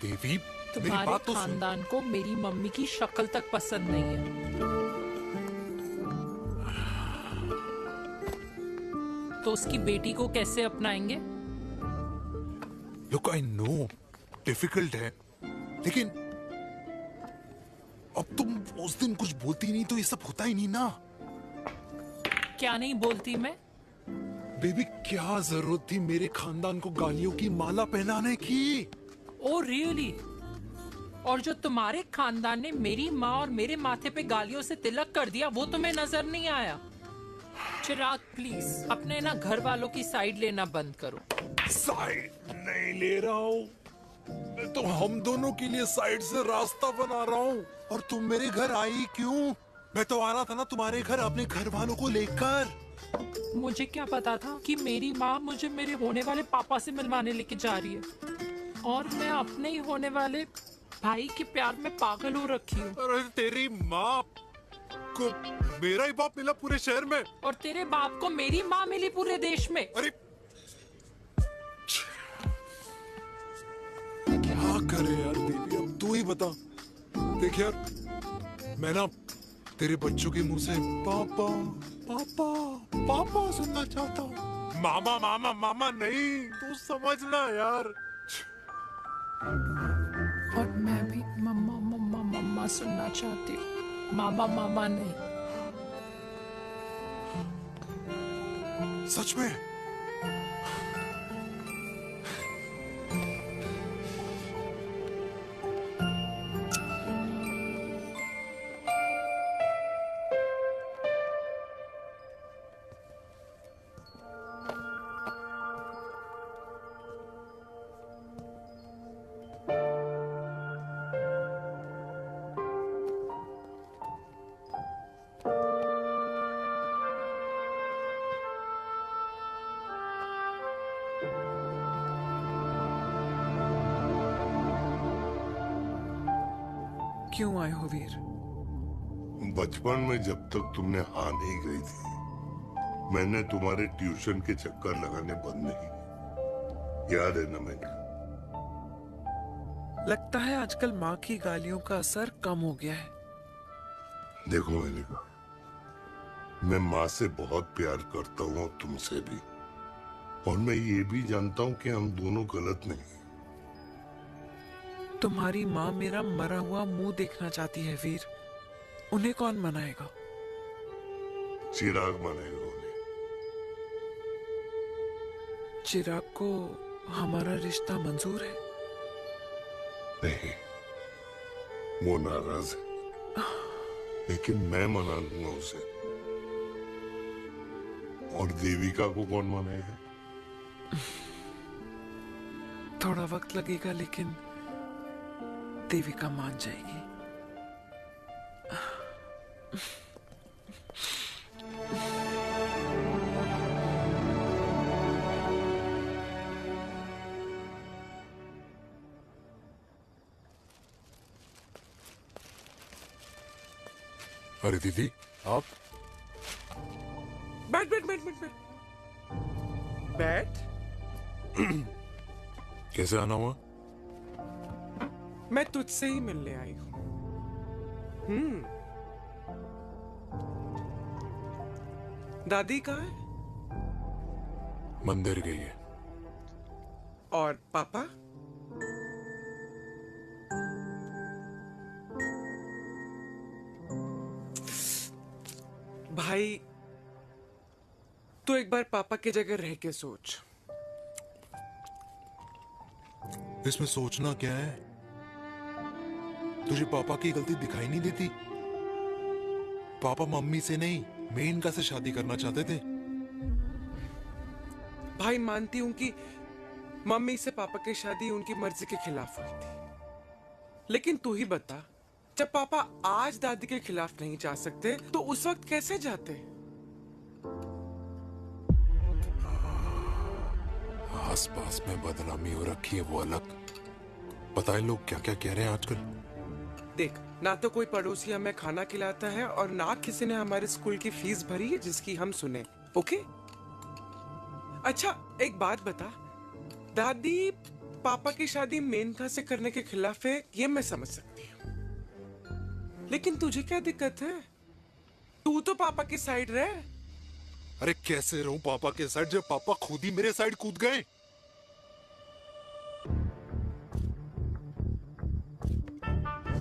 देवी, मेरी तुम्हारे बात तो सुन। खानदान को मेरी मम्मी की शक्ल तक पसंद नहीं है। तो उसकी बेटी को कैसे अपनाएंगे? लुक, आई नो डिफिकल्ट है, लेकिन अब तुम उस दिन कुछ बोलती नहीं तो ये सब होता ही नहीं ना। क्या नहीं बोलती मैं? बेबी, क्या जरूरत थी मेरे खानदान को गालियों की माला पहनाने की? Oh really? और जो तुम्हारे खानदान ने मेरी माँ और मेरे माथे पे गालियों से तिलक कर दिया, वो तुम्हें नजर नहीं आया? चिराग प्लीज अपने ना घर वालों की साइड लेना बंद करो। साइड नहीं ले रहा हूँ, मैं तो हम दोनों के लिए साइड से रास्ता बना रहा हूँ। और तुम मेरे घर आई क्यों? मैं तो आ रहा था ना तुम्हारे घर अपने घर वालों को लेकर। मुझे क्या पता था कि मेरी माँ मुझे मेरे होने वाले पापा से मिलवाने लेके जा रही है, और मैं अपने ही होने वाले भाई के प्यार में पागल हो रखी हूँ। अरे तेरी माँ को मेरा ही बाप मिला पूरे शहर में, और तेरे बाप को मेरी माँ मिली पूरे देश में। अरे क्या करे यार देवी, अब तू ही बता। देख यार, मैं ना तेरे बच्चों के मुंह से पापा पापा पापा सुनना चाहता हूँ। मामा मामा मामा नहीं, तू समझना यार। और मैं भी मम्मा मम्मा मम्मा सुनना चाहती हूँ, मामा मामा नहीं। सच में? क्यों आए हो वीर? बचपन में जब तक तुमने हाँ नहीं गई थी, मैंने तुम्हारे ट्यूशन के चक्कर लगाने बंद नहीं किए। याद है ना मैंने? लगता है आजकल माँ की गालियों का असर कम हो गया है। देखो मैंने कहा, मैं माँ से बहुत प्यार करता हूँ और तुमसे भी, और मैं ये भी जानता हूँ कि हम दोनों गलत नहीं। तुम्हारी माँ मेरा मरा हुआ मुंह देखना चाहती है वीर। उन्हें कौन मनाएगा? चिराग मनाएगा उन्हें। चिराग को हमारा रिश्ता मंजूर है? नहीं, वो नाराज है, लेकिन मैं मना लूंगा उसे। और देविका को कौन मनाएगा? थोड़ा वक्त लगेगा, लेकिन देविका मान जाएगी। अरे दीदी, आप बैठ बैठ बैठ बैठ बैठ। कैसे आना हुआ? मैं तुझसे ही मिलने आई हूं। दादी कहाँ है? मंदिर गई है। और पापा? भाई, तू एक बार पापा की जगह रह के सोच। इसमें सोचना क्या है? तुझे पापा की गलती दिखाई नहीं देती? पापा मम्मी से नहीं, मेनका से शादी करना चाहते थे। भाई, मानती हूं कि मम्मी से पापा की शादी उनकी मर्जी के खिलाफ हुई थी, लेकिन तू ही बता, जब पापा आज दादी के खिलाफ नहीं जा सकते तो उस वक्त कैसे जाते? आस पास में बदनामी हो रखी है, वो अलग। पता है लोग क्या क्या कह रहे हैं आजकल? देख, ना तो कोई पड़ोसी हमें खाना खिलाता है और ना किसी ने हमारे स्कूल की फीस भरी है जिसकी हम सुने। ओके? अच्छा, एक बात बता, दादी पापा की शादी मेनका से करने के खिलाफ है, ये मैं समझ सकती हूँ, लेकिन तुझे क्या दिक्कत है? तू तो पापा की साइड रहे। अरे कैसे रहूं पापा के साइड जब पापा खुद ही मेरे साइड कूद गए?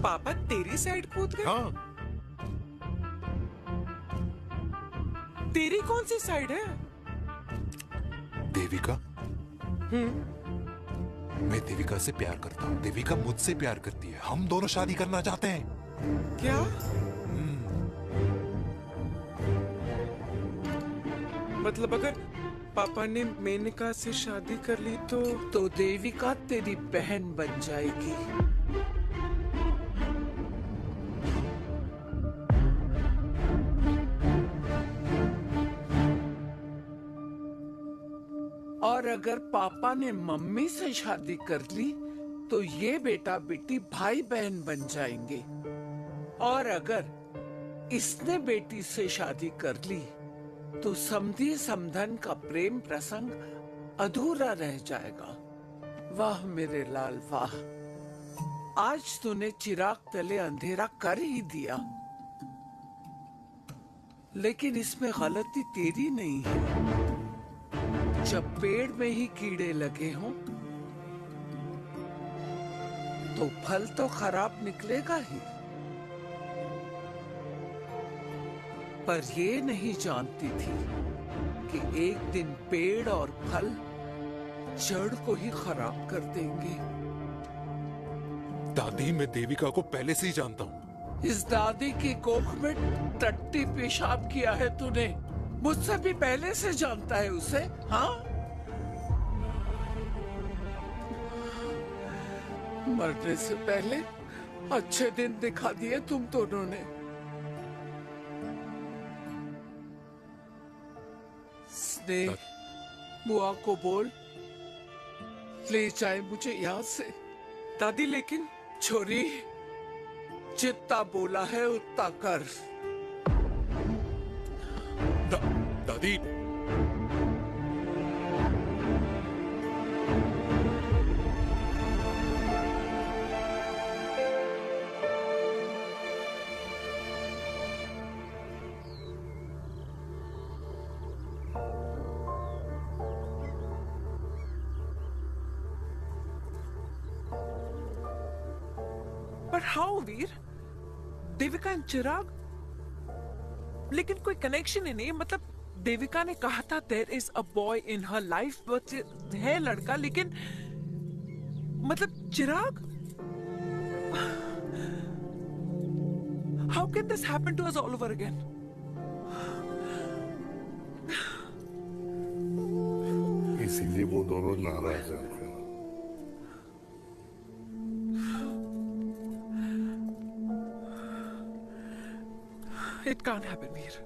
पापा तेरी साइड कूद गए? हाँ। तेरी कौन सी साइड है? देविका। मैं देविका से प्यार करता हूँ, देविका मुझसे प्यार करती है, हम दोनों शादी करना चाहते हैं। क्या? मतलब अगर पापा ने मेनका से शादी कर ली तो देविका तेरी बहन बन जाएगी। और अगर पापा ने मम्मी से शादी कर ली तो ये बेटा बेटी भाई बहन बन जाएंगे। और अगर इसने बेटी से शादी कर ली तो समधी समधन का प्रेम प्रसंग अधूरा रह जाएगा। वाह मेरे लाल वाह, आज तूने चिराग तले अंधेरा कर ही दिया, लेकिन इसमें गलती तेरी नहीं है। जब पेड़ में ही कीड़े लगे हों तो फल तो खराब निकलेगा ही। पर ये नहीं जानती थी कि एक दिन पेड़ और फल जड़ को ही खराब कर देंगे। दादी, मैं देविका को पहले से ही जानता हूँ। इस दादी की कोख में टट्टी पेशाब किया है तूने, मुझसे भी पहले से जानता है उसे। हाँ, मरने से पहले अच्छे दिन दिखा दिए तुम दोनों ने। स्नेह, बुआ को बोल ले जाए मुझे यहाँ से। दादी, लेकिन छोरी, जितना बोला है उतना कर। दादी, पर हाउ वीर? देविका एंड चिराग, लेकिन कोई कनेक्शन ही नहीं। मतलब देविका ने कहा था there is a boy in her life, but है लड़का, लेकिन मतलब चिराग can this happen to us all over again? इसीलिए वो दोनों नाराज हैं। It can't happen, Veer.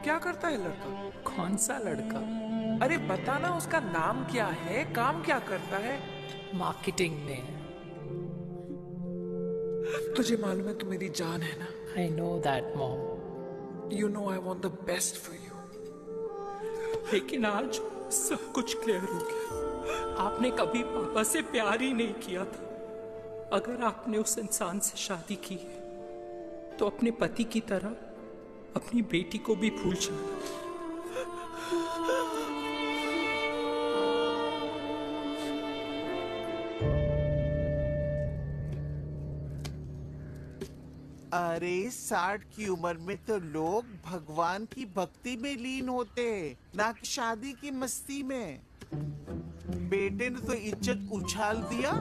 क्या करता है लड़का? कौन सा लड़का? अरे बता ना, उसका नाम क्या है, काम क्या करता है? मार्केटिंग में। तुझे मालूम है तू मेरी जान है ना? I know that, Mom. You know I want the best for you. लेकिन आज सब कुछ क्लियर हो गया। आपने कभी पापा से प्यार ही नहीं किया था। अगर आपने उस इंसान से शादी की है, तो अपने पति की तरह अपनी बेटी को भी भूल जाना। अरे 60 की उम्र में तो लोग भगवान की भक्ति में लीन होते हैं, ना कि शादी की मस्ती में। बेटे ने तो इज्जत उछाल दिया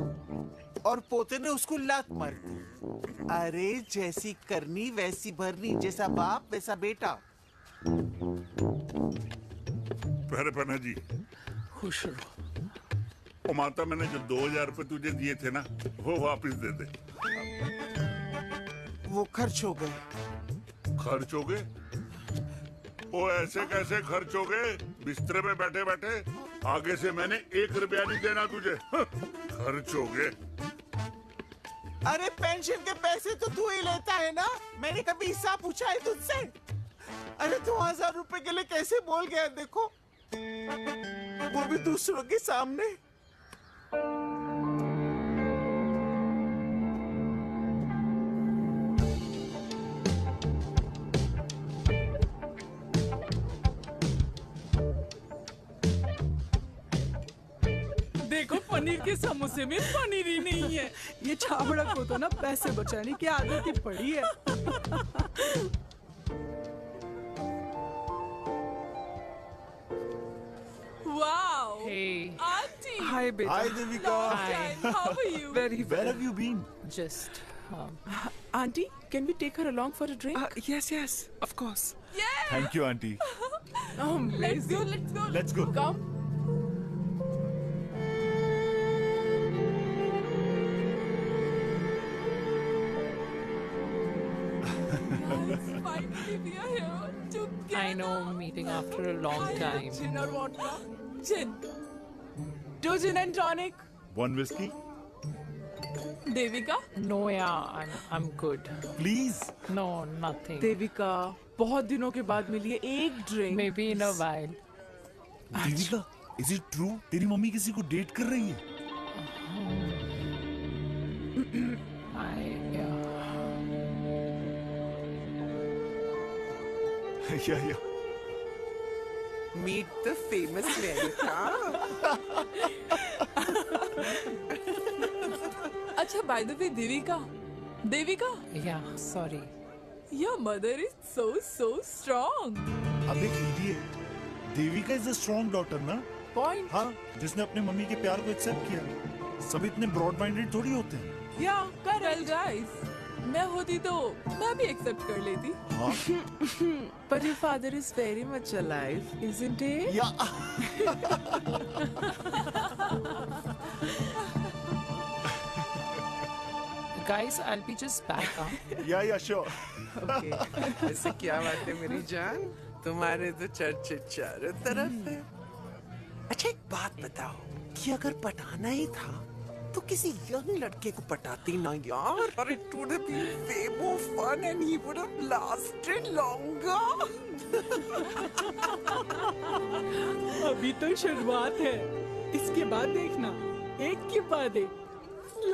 और पोते ने उसको लात मार दी। अरे जैसी करनी वैसी भरनी, जैसा बाप वैसा बेटा। पहले पन्ना जी खुश रहो। ओ माता, मैंने जो 2000 रुपए तुझे दिए थे ना, वो वापस दे दे। वो खर्च हो गए। खर्च हो गए? ओ ऐसे कैसे खर्च हो गए? बिस्तरे में बैठे बैठे। आगे से मैंने 1 रुपया नहीं देना तुझे। खर्च हो गए। अरे पेंशन के पैसे तो तू ही लेता है ना, मैंने कभी हिसाब पूछा है तुझसे? अरे 2000 रुपए के लिए कैसे बोल गया देखो, वो भी दूसरों के सामने। देखो पनीर के समोसे में पनीर ही नहीं है। ये छाबड़ा को तो ना पैसे बचाने की आदत ही पड़ी है। Wow! Hey. Auntie! Hi, beta. Hi, Devika. Hi. How are you? Very Where have you been? Just. Auntie, can we take her along for a drink? Yes, of course. Yeah! Thank you, Auntie. Let's go, let's go. Let's go. Come. Finally, we are here together. I know, meeting after a long time. Gin or vodka? Gin. 2 gin and tonic. 1 whiskey? Devika? No, yeah, I'm good. Please. No, nothing. Devika, बहुत दिनों के बाद मिली है, एक drink. Maybe in a while. Devika, is it true? तेरी mummy किसी को date कर रही है? Yeah. Meet the famous Devika. अच्छा, by the way, Devika. Yeah, sorry. Your mother is so strong. अब एक idiot. Devika is a strong daughter ना? Point. हाँ, जिसने अपने मम्मी के प्यार को एक्सेप्ट किया। सब इतने ब्रॉड माइंडेड थोड़ी होते हैं। Yeah, correct guys. मैं होती तो मैं भी एक्सेप्ट कर लेती। But your father is very much alive, isn't he? Yeah. Guys, I'll be just back up. Yeah, sure. Okay. ऐसे क्या बात है मेरी जान, तुम्हारे तो चर्चे चारों तरफ है। अच्छा एक बात बताओ, कि अगर पटाना ही था तो किसी यंग लड़के को पटाती ना यार। अरे it would have been way more fun and he would have lasted longer. अभी तो शुरुआत है, इसके बाद देखना, एक के बाद एक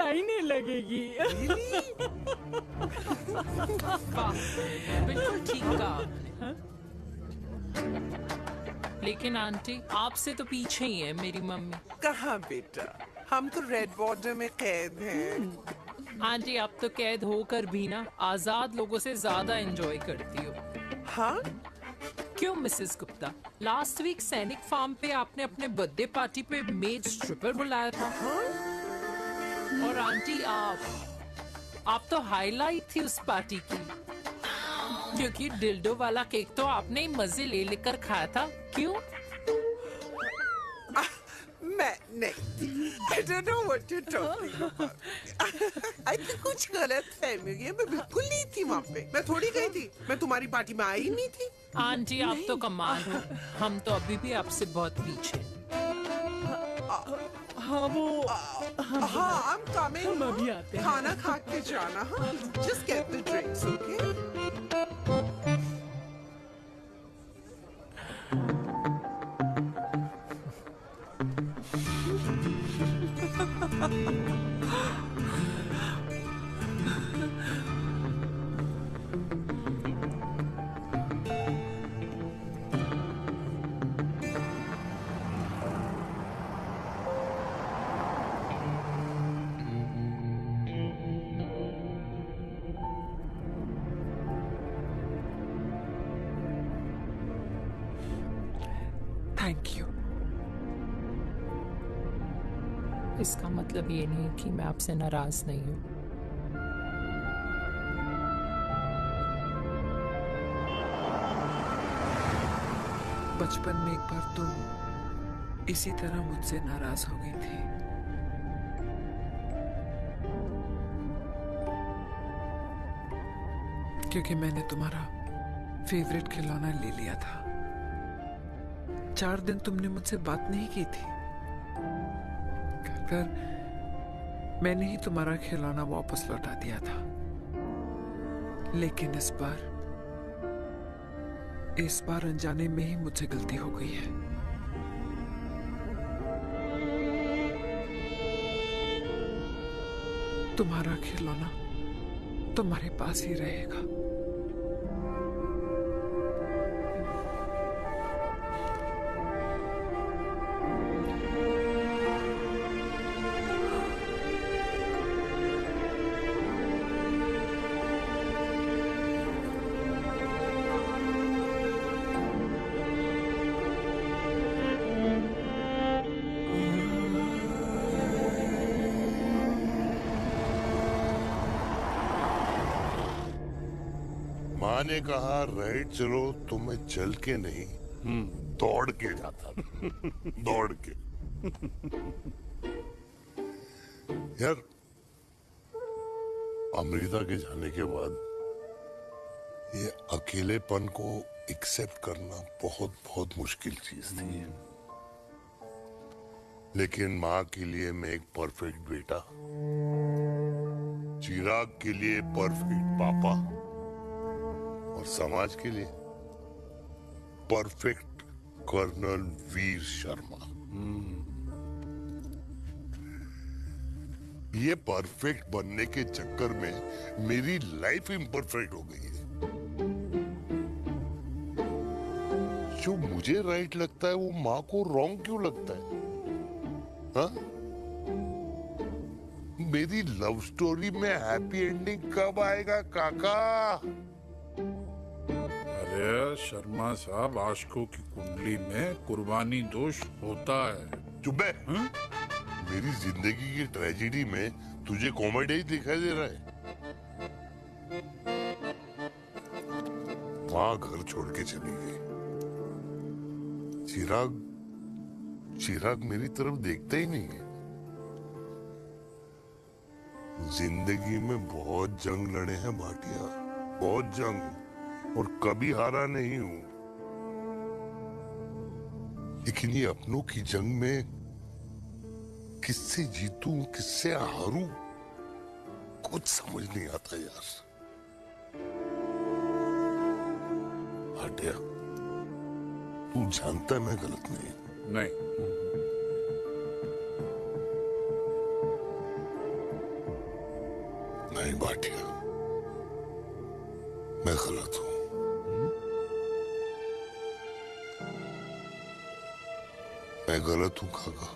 लाइनें लगेगी। बिल्कुल ठीक कहा। लेकिन आंटी, आपसे तो पीछे ही है मेरी मम्मी। कहाँ बेटा, हम तो रेड बॉर्डर में कैद हैं। आंटी आप तो कैद होकर भी ना आजाद लोगों से ज्यादा एंजॉय करती हो। हाँ? क्यों मिसेस गुप्ता, लास्ट वीक सैनिक फार्म पे आपने अपने बर्थडे पार्टी पे मेड स्ट्रिपर बुलाया था। और आंटी आप तो हाईलाइट थी उस पार्टी की, क्योंकि डिल्डो वाला केक तो आपने ही मजे ले लेकर खाया था। क्यों? मैं नहीं, I don't know what you're talking about. I think कुछ गलत फहमी हुई है। मैं बिल्कुल नहीं थी वहाँ पे। मैं थोड़ी गई थी। मैं तुम्हारी पार्टी में आई नहीं थी। आंटी आप तो कमाल हो, हम तो अभी भी आपसे बहुत पीछे। हाँ वो हाँ I'm coming। हम अभी आते हैं। खाना खा के जाना। हाँ just get the drinks, okay? Thank you. इसका मतलब ये नहीं कि मैं आपसे नाराज नहीं हूँ। बचपन में एक बार तुम इसी तरह मुझसे नाराज हो गई थी। क्योंकि मैंने तुम्हारा फेवरेट खिलौना ले लिया था। 4 दिन तुमने मुझसे बात नहीं की थी। कहकर मैंने ही तुम्हारा खिलौना वापस लौटा दिया था। लेकिन इस बार अनजाने में ही मुझसे गलती हो गई है। तुम्हारा खिलौना तुम्हारे पास ही रहेगा। माँ ने कहा राइट चलो तो मैं चल के नहीं दौड़ के जाता था। दौड़ के। यार अमृता के जाने के बाद ये अकेलेपन को एक्सेप्ट करना बहुत बहुत मुश्किल चीज थी। लेकिन माँ के लिए मैं एक परफेक्ट बेटा, चिराग के लिए परफेक्ट पापा और समाज के लिए परफेक्ट कर्नल वीर शर्मा। ये परफेक्ट बनने के चक्कर में मेरी लाइफ इम्परफेक्ट हो गई है। जो मुझे राइट लगता है वो माँ को रॉन्ग क्यों लगता है? हाँ? मेरी लव स्टोरी में हैप्पी एंडिंग कब आएगा काका? अरे शर्मा साहब, आशिकों की कुंडली में कुर्बानी दोष होता है। चुप है। मेरी जिंदगी की ट्रेजेडी में तुझे कॉमेडी दिखाई दे रहा है? माँ घर छोड़ के चली गई। चिराग मेरी तरफ देखता ही नहीं है। जिंदगी में बहुत जंग लड़े हैं भाटिया, बहुत जंग, और कभी हारा नहीं हूं। लेकिन ये अपनों की जंग में किससे जीतूं किससे हारूं कुछ समझ नहीं आता यार। भाटिया तू जानता है मैं गलत नहीं। नहीं भाटिया, मैं गलत हूं। मैं गलत हूं काका।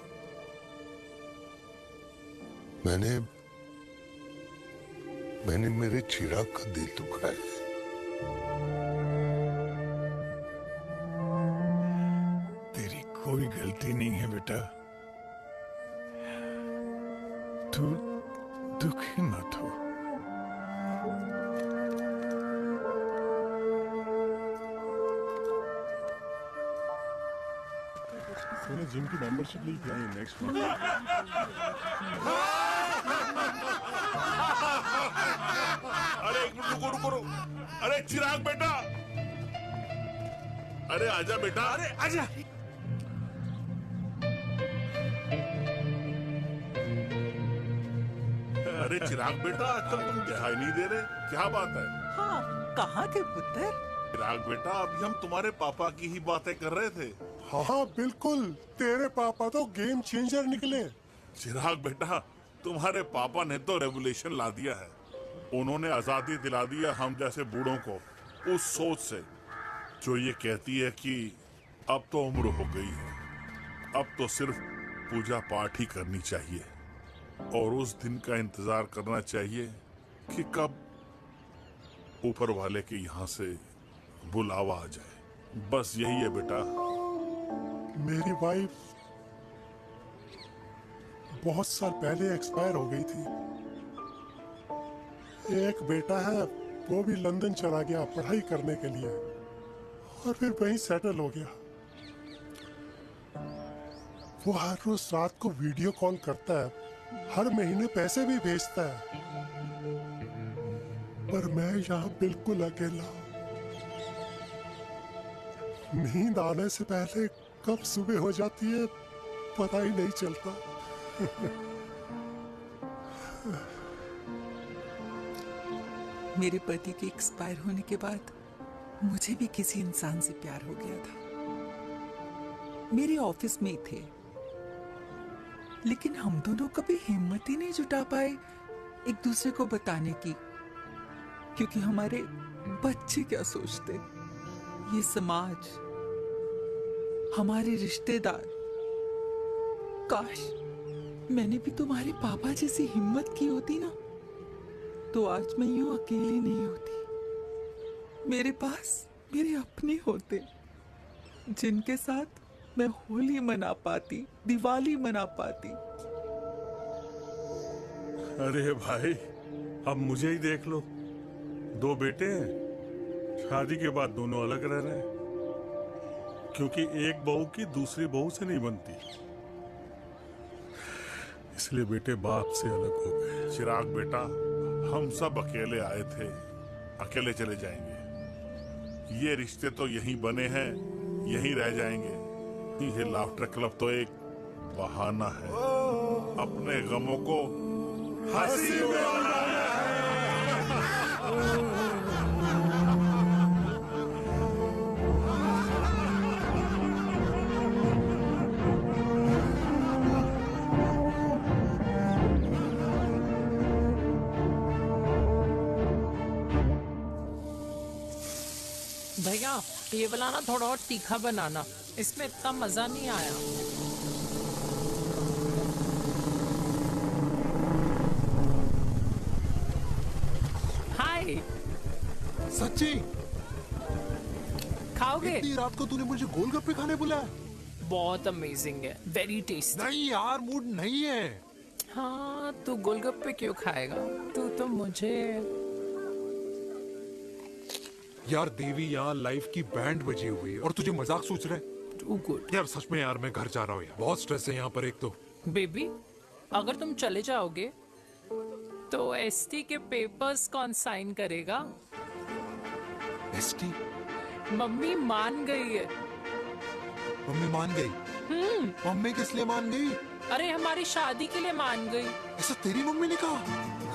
मैंने मेरे चिराग का दिल दुखाया है। तेरी कोई गलती नहीं है बेटा। तू दुखी मत हो। मैंने जिम की मेंबरशिप ली थी नेक्स्ट मंथ। अरे एक मिनट रुको रुको। अरे चिराग बेटा, अरे आजा बेटा, अरे आजा। अरे चिराग बेटा, आजकल तुम दिखाई नहीं दे रहे, क्या बात है? हाँ, कहाँ थे पुत्र? चिराग बेटा, अभी हम तुम्हारे पापा की ही बातें कर रहे थे। हाँ बिल्कुल, तेरे पापा तो गेम चेंजर निकले। चिराग बेटा, तुम्हारे पापा ने तो रेवोल्यूशन ला दिया है। उन्होंने आजादी दिला दिया हम जैसे बूढ़ों को उस सोच से जो ये कहती है कि अब तो उम्र हो गई है, अब तो सिर्फ पूजा पाठ ही करनी चाहिए और उस दिन का इंतजार करना चाहिए कि कब ऊपर वाले के यहाँ से बुलावा आ जाए। बस यही है बेटा। मेरी वाइफ बहुत साल पहले एक्सपायर हो गई थी। एक बेटा है, वो भी लंदन चला गया पढ़ाई करने के लिए और फिर वहीं सेटल हो गया। वो हर रोज रात को वीडियो कॉल करता है, हर महीने पैसे भी भेजता है, पर मैं यहाँ बिल्कुल अकेला हूँ। नींद आने से पहले कब सुबह हो जाती है पता ही नहीं चलता। मेरे पति के एक्सपायर होने के बाद मुझे भी किसी इंसान से प्यार हो गया था। मेरे ऑफिस में ही थे, लेकिन हम दोनों कभी हिम्मत ही नहीं जुटा पाए एक दूसरे को बताने की, क्योंकि हमारे बच्चे क्या सोचते, ये समाज, हमारे रिश्तेदार। काश मैंने भी तुम्हारे पापा जैसी हिम्मत की होती ना, तो आज मैं यूं अकेली नहीं होती। मेरे पास मेरे अपने होते जिनके साथ मैं होली मना पाती, दिवाली मना पाती। अरे भाई, अब मुझे ही देख लो, 2 बेटे हैं, शादी के बाद दोनों अलग रह रहे हैं, क्योंकि एक बहू की दूसरी बहू से नहीं बनती, इसलिए बेटे बाप से अलग हो गए। चिराग बेटा, हम सब अकेले आए थे, अकेले चले जाएंगे। ये रिश्ते तो यहीं बने हैं, यहीं रह जाएंगे। ये लाफ्टर क्लब तो एक बहाना है अपने गमों को हंसी में उड़ाना है। भैया ये वाला ना थोड़ा और तीखा बनाना, इसमें इतना मजा नहीं आया। हाय। सच्ची? खाओगे? इतनी रात को तूने मुझे गोलगप्पे खाने बुलाया? बहुत अमेजिंग है, वेरी टेस्टी। नहीं यार, मूड नहीं है। हाँ, तू गोलगप्पे क्यों खाएगा? तू तो मुझे। यार देवी, यहाँ लाइफ की बैंड बजी हुई है और तुझे मजाक सोच रहे? यार सच में यार, मैं घर जा रहा हूँ यार, बहुत स्ट्रेस है यहाँ पर। एक तो बेबी, अगर तुम चले जाओगे तो एसटी के पेपर्स कौन साइन करेगा? एसटी? मम्मी मान गई है। मम्मी मान गई? मम्मी किस लिए मान गई? अरे हमारी शादी के लिए मान गई। ऐसा तेरी मम्मी ने कहा?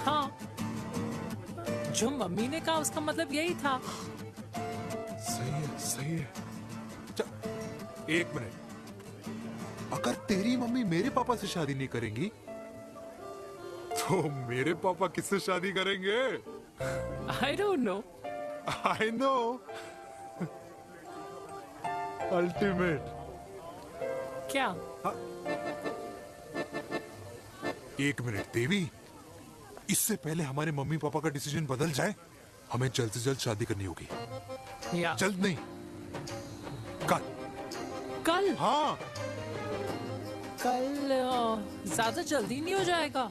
हाँ, जो मम्मी ने कहा उसका मतलब यही था। सही है, सही है। एक मिनट, अगर तेरी मम्मी मेरे पापा से शादी नहीं करेंगी तो मेरे पापा किससे शादी करेंगे? I don't know. I know. Ultimate. क्या? एक मिनट देवी, इससे पहले हमारे मम्मी पापा का डिसीजन बदल जाए, हमें जल्द से जल्द शादी करनी होगी। जल्द नहीं, कल। कल? हाँ। कल ज्यादा जल्दी नहीं हो जाएगा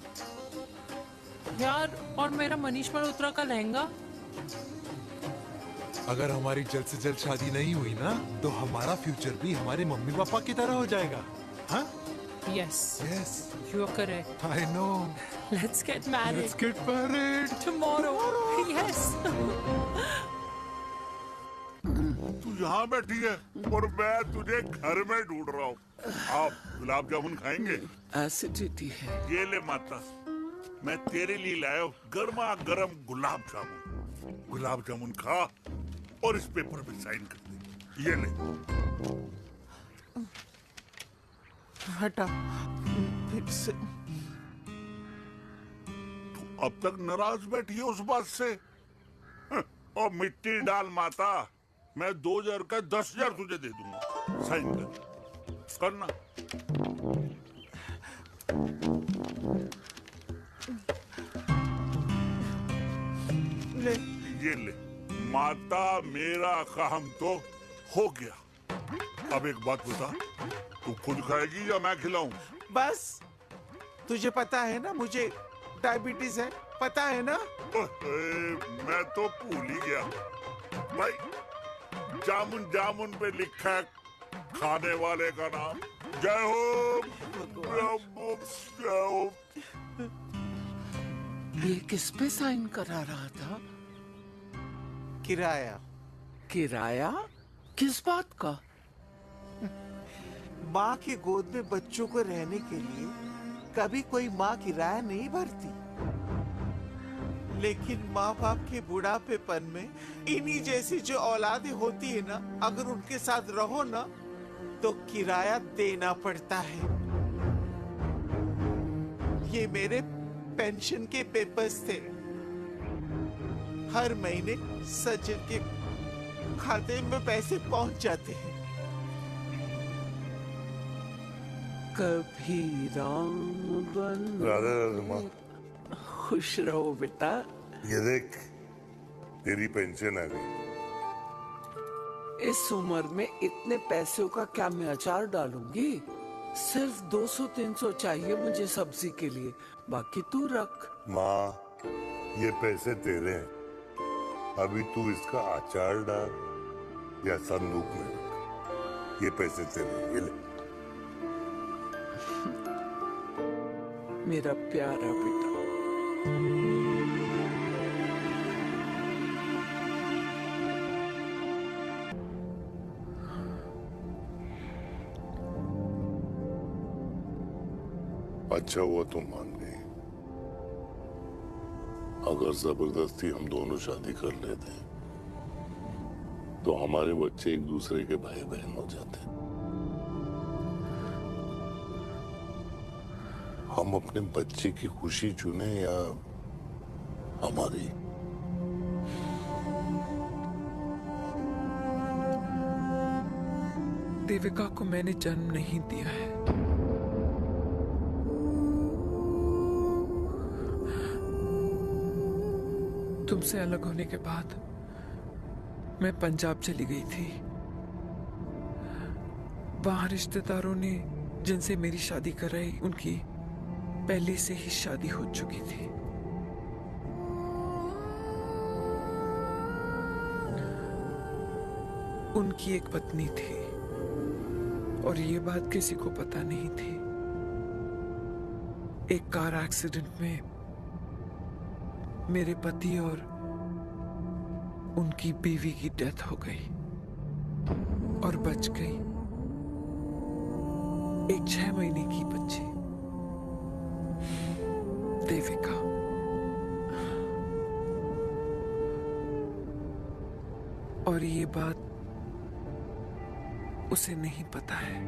यार? और मेरा मनीष मल्होत्रा का लहंगा? अगर हमारी जल्द से जल्द शादी नहीं हुई ना, तो हमारा फ्यूचर भी हमारे मम्मी पापा की तरह हो जाएगा। हाँ? Yes. Yes. You are correct. I know. Let's get married. Let's get married. Tomorrow. Yes. तू यहाँ बैठी है और मैं तुझे घर में ढूंढ रहा हूँ। आप गुलाब जामुन खाएंगे? एसिडिटी है। ये ले माता, मैं तेरे लिए लाया हूँ गर्मा गर्म गुलाब जामुन। गुलाब जामुन खा और इस पेपर पे साइन कर दे। ये ले। हटा फिर से। तू अब तक नाराज बैठी है उस बात से? और मिट्टी डाल माता, मैं 2000 का 10,000 तुझे दे दूंगा। साइन कर, करना। ले। ये ले माता, मेरा काम तो हो गया। अब एक बात बता, तू खुद खाएगी या मैं खिलाऊं? बस तुझे पता है ना मुझे डायबिटीज है, पता है ना? मैं तो भूल ही गया भाई। जामुन जामुन पे लिखा है खाने वाले का नाम। जय हो, जय हो। ये किस पे साइन करा रहा था? किराया। किराया? किस बात का? माँ के गोद में बच्चों को रहने के लिए कभी कोई माँ किराया नहीं भरती, लेकिन माँ बाप के बुढ़ापेपन में इन्हीं जैसी जो औलादें होती है ना, अगर उनके साथ रहो ना तो किराया देना पड़ता है। ये मेरे पेंशन के पेपर्स थे। हर महीने सचिन के खाते में पैसे पहुंच जाते हैं। कभी राम बन। राधे राधे माँ। खुश रहो बेटा। ये देख, तेरी पेंशन आ गई। इस उम्र में इतने पैसों का क्या मैं अचार डालूंगी? सिर्फ 200-300 चाहिए मुझे सब्जी के लिए, बाकी तू रख। माँ, ये पैसे तेरे हैं। अभी तू इसका अचार डाल या संदूक में रख। ये पैसे तेरे, ये ले। मेरा प्यारा बेटा। अच्छा हुआ तुम मान गई। अगर जबरदस्ती हम दोनों शादी कर लेते तो हमारे बच्चे एक दूसरे के भाई बहन हो जाते। हम अपने बच्चे की खुशी चुने या हमारी? देविका को मैंने जन्म नहीं दिया है। तुमसे अलग होने के बाद मैं पंजाब चली गई थी। वहां रिश्तेदारों ने जिनसे मेरी शादी कराई, उनकी पहले से ही शादी हो चुकी थी। उनकी एक पत्नी थी और ये बात किसी को पता नहीं थी। एक कार एक्सीडेंट में मेरे पति और उनकी बीवी की डेथ हो गई और बच गई एक 6 महीने की बच्ची, देविका। और ये बात उसे नहीं पता है।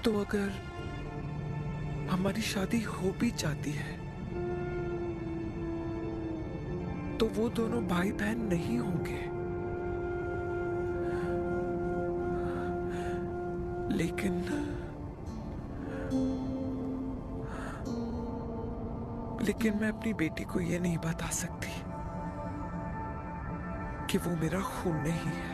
तो अगर हमारी शादी हो भी जाती है तो वो दोनों भाई बहन नहीं होंगे, लेकिन लेकिन मैं अपनी बेटी को ये नहीं बता सकती कि वो मेरा खून नहीं है।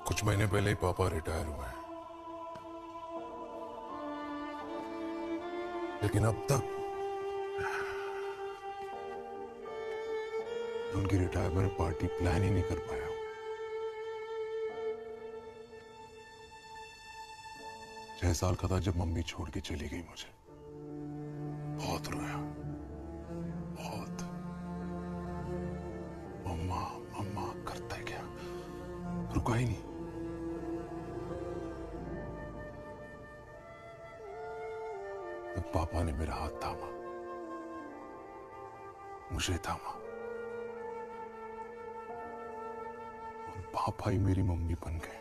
कुछ महीने पहले ही पापा रिटायर हुए हैं, लेकिन अब तक उनकी रिटायरमेंट पार्टी प्लान ही नहीं कर पाया हूं। 6 साल का था जब मम्मी छोड़ के चली गई मुझे। बहुत रोया, बहुत। मम्मा मम्मा करता है क्या, रुका ही नहीं। तो पापा ने मेरा हाथ थामा, मुझे थामा, और पापा ही मेरी मम्मी बन गए।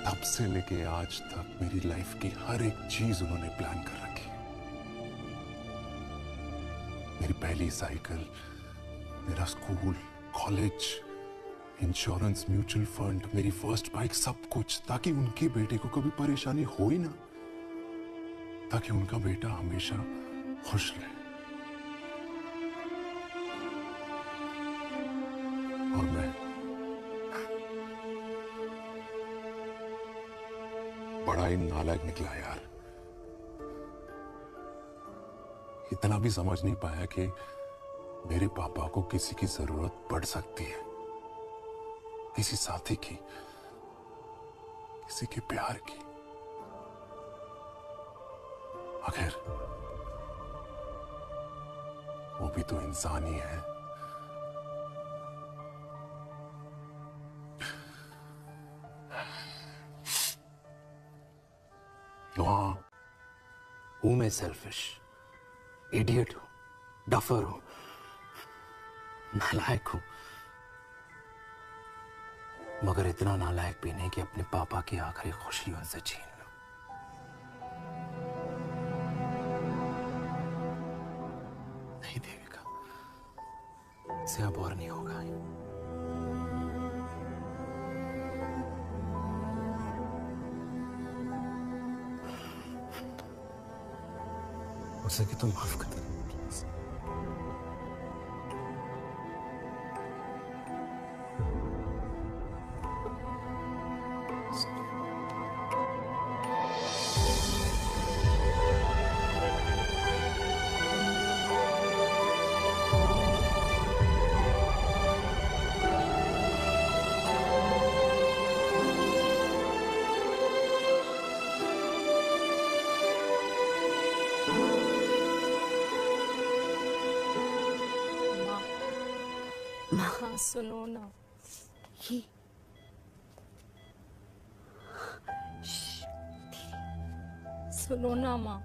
तब से लेके आज तक मेरी लाइफ की हर एक चीज उन्होंने प्लान कर रखी। मेरी पहली साइकिल, मेरा school, college, insurance, mutual fund, मेरी फर्स्ट बाइक, सब कुछ, ताकि उनके बेटे को कभी परेशानी हो ही ना, ताकि उनका बेटा हमेशा खुश रहे। और मैं बड़ा ही नालायक निकला यार। इतना भी समझ नहीं पाया कि मेरे पापा को किसी की जरूरत पड़ सकती है, किसी साथी की, किसी के प्यार की। आखिर वो भी तो इंसान ही है। हाँ, हूं मैं सेल्फिश, इडियट हूं, डफर हूं, नालायक हूं, मगर इतना नालायक भी नहीं कि अपने पापा की आखिरी खुशी उनसे छीन लूं। नहीं देविका, इससे अब और नहीं होगा। हो सके तो माफ कर दे। हाँ, सुनो ना, ये सुनो ना माँ।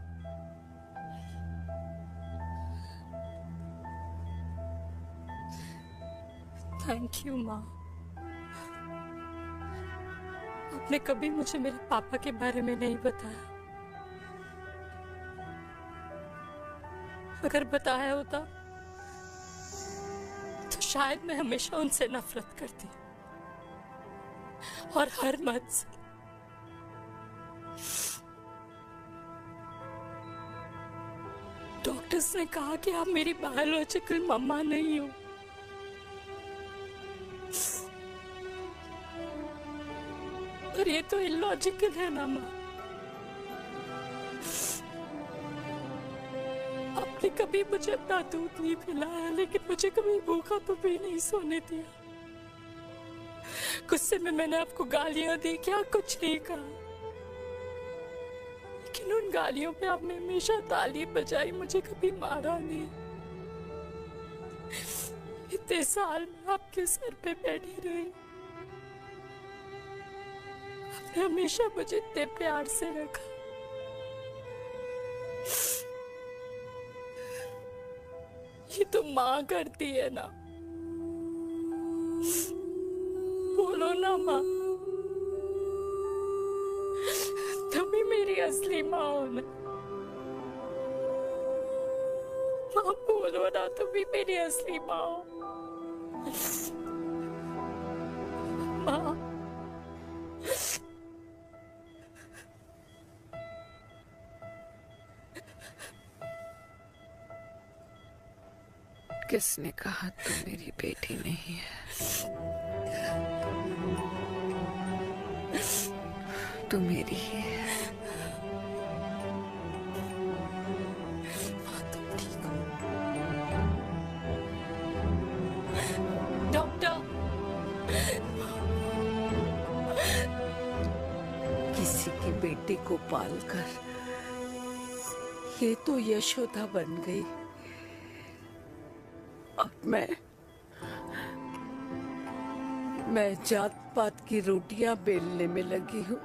थैंक यू माँ, आपने कभी मुझे मेरे पापा के बारे में नहीं बताया। अगर बताया होता तो शायद मैं हमेशा उनसे नफरत करती, और हर मत से। डॉक्टर्स ने कहा कि आप मेरी बायोलॉजिकल मम्मा नहीं हो। पर ये तो इलॉजिकल है ना माँ। आपने कभी मुझे अपना दूध नहीं पिलाया, लेकिन मुझे कभी भूखा तो भी नहीं सोने दिया। गुस्से में मैंने आपको गालियां दी, क्या कुछ नहीं कहा, लेकिन उन गालियों पे आपने हमेशा ताली बजाई, मुझे कभी मारा नहीं। इतने साल में आपके सर पे बैठी रही, आपने हमेशा मुझे इतने प्यार से रखा। ये तो माँ करती है ना, बोलो ना माँ। मेरी असली माँ हो ना। माँ बोलो ना, तुम भी मेरी असली माँ हो। माँ किसने कहा तू मेरी बेटी नहीं है? तू मेरी ही है। डॉक्टर, किसी की बेटी को पालकर ये तो यशोदा बन गई। अब मैं जात पात की रोटियां बेलने में लगी हूँ।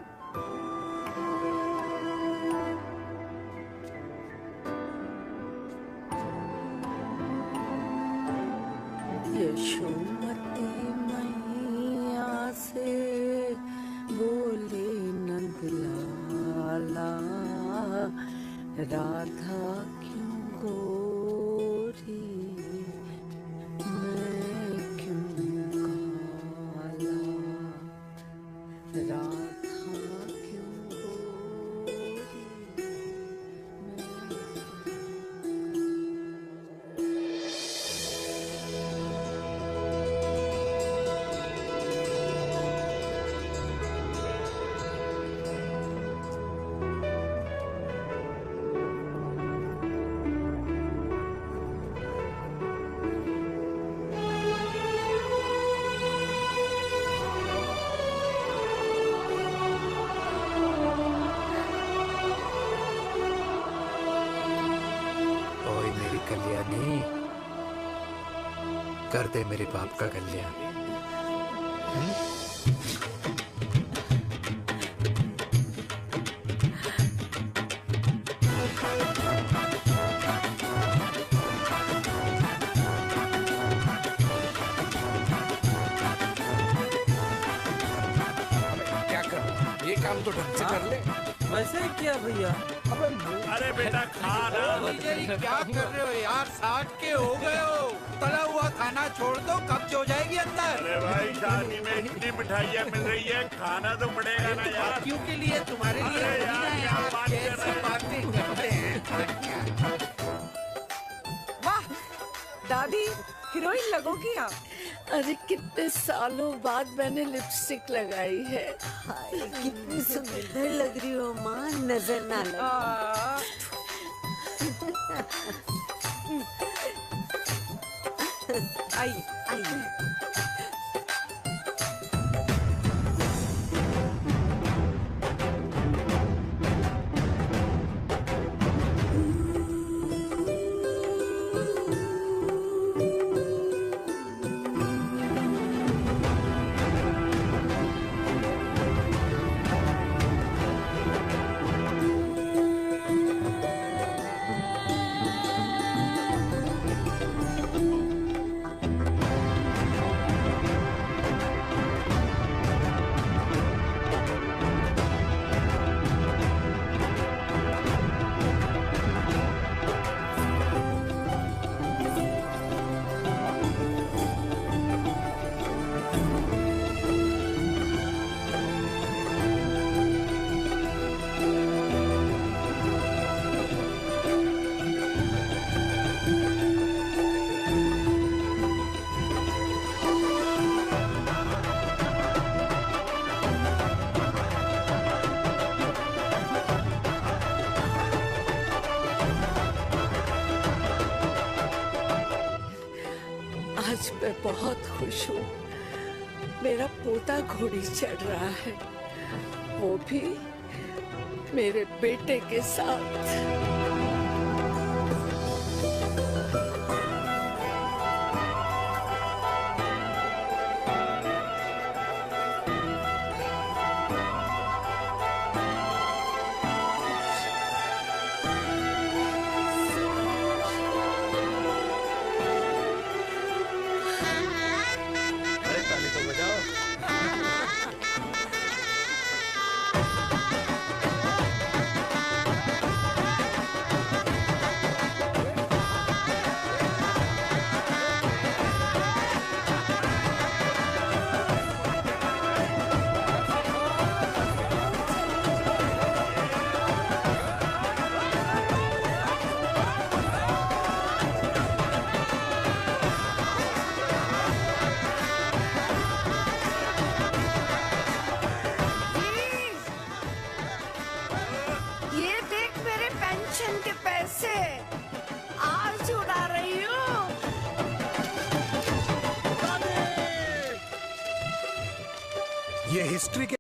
यशोमती मैया से बोले नंदलाला, राधा क्यों गोरी, मैं क्यों काला, राधा क्यों गोरी। ओए मेरी कल्याणी, कर दे मेरे बाप का कल्याण। क्या कर, ये काम तो ढंग से कर ले। वैसे क्या भैया? अरे बेटा खाना। क्या कर रहे हो यार? 60 के हो गए हो। तला हुआ खाना छोड़ दो, कब्ज हो जाएगी अंदर। अरे भाई शादी में इतनी मिठाइयाँ मिल रही है, खाना तो पड़ेगा ना यार। क्यों के लिए तुम्हारे लिए अरे यार, कैसी बातें करते हैं। वाह दादी, हीरोइन लगोगी आप। अरे कितने सालों बाद मैंने लिपस्टिक लगाई है। हाय, कितनी सुंदर लग रही हो माँ, नजर ना लगे। आइए आइए। आज मैं बहुत खुश हूँ। मेरा पोता घोड़ी चढ़ रहा है, वो भी मेरे बेटे के साथ। इलेक्शन के पैसे आज उड़ा रही हूँ। ये हिस्ट्री के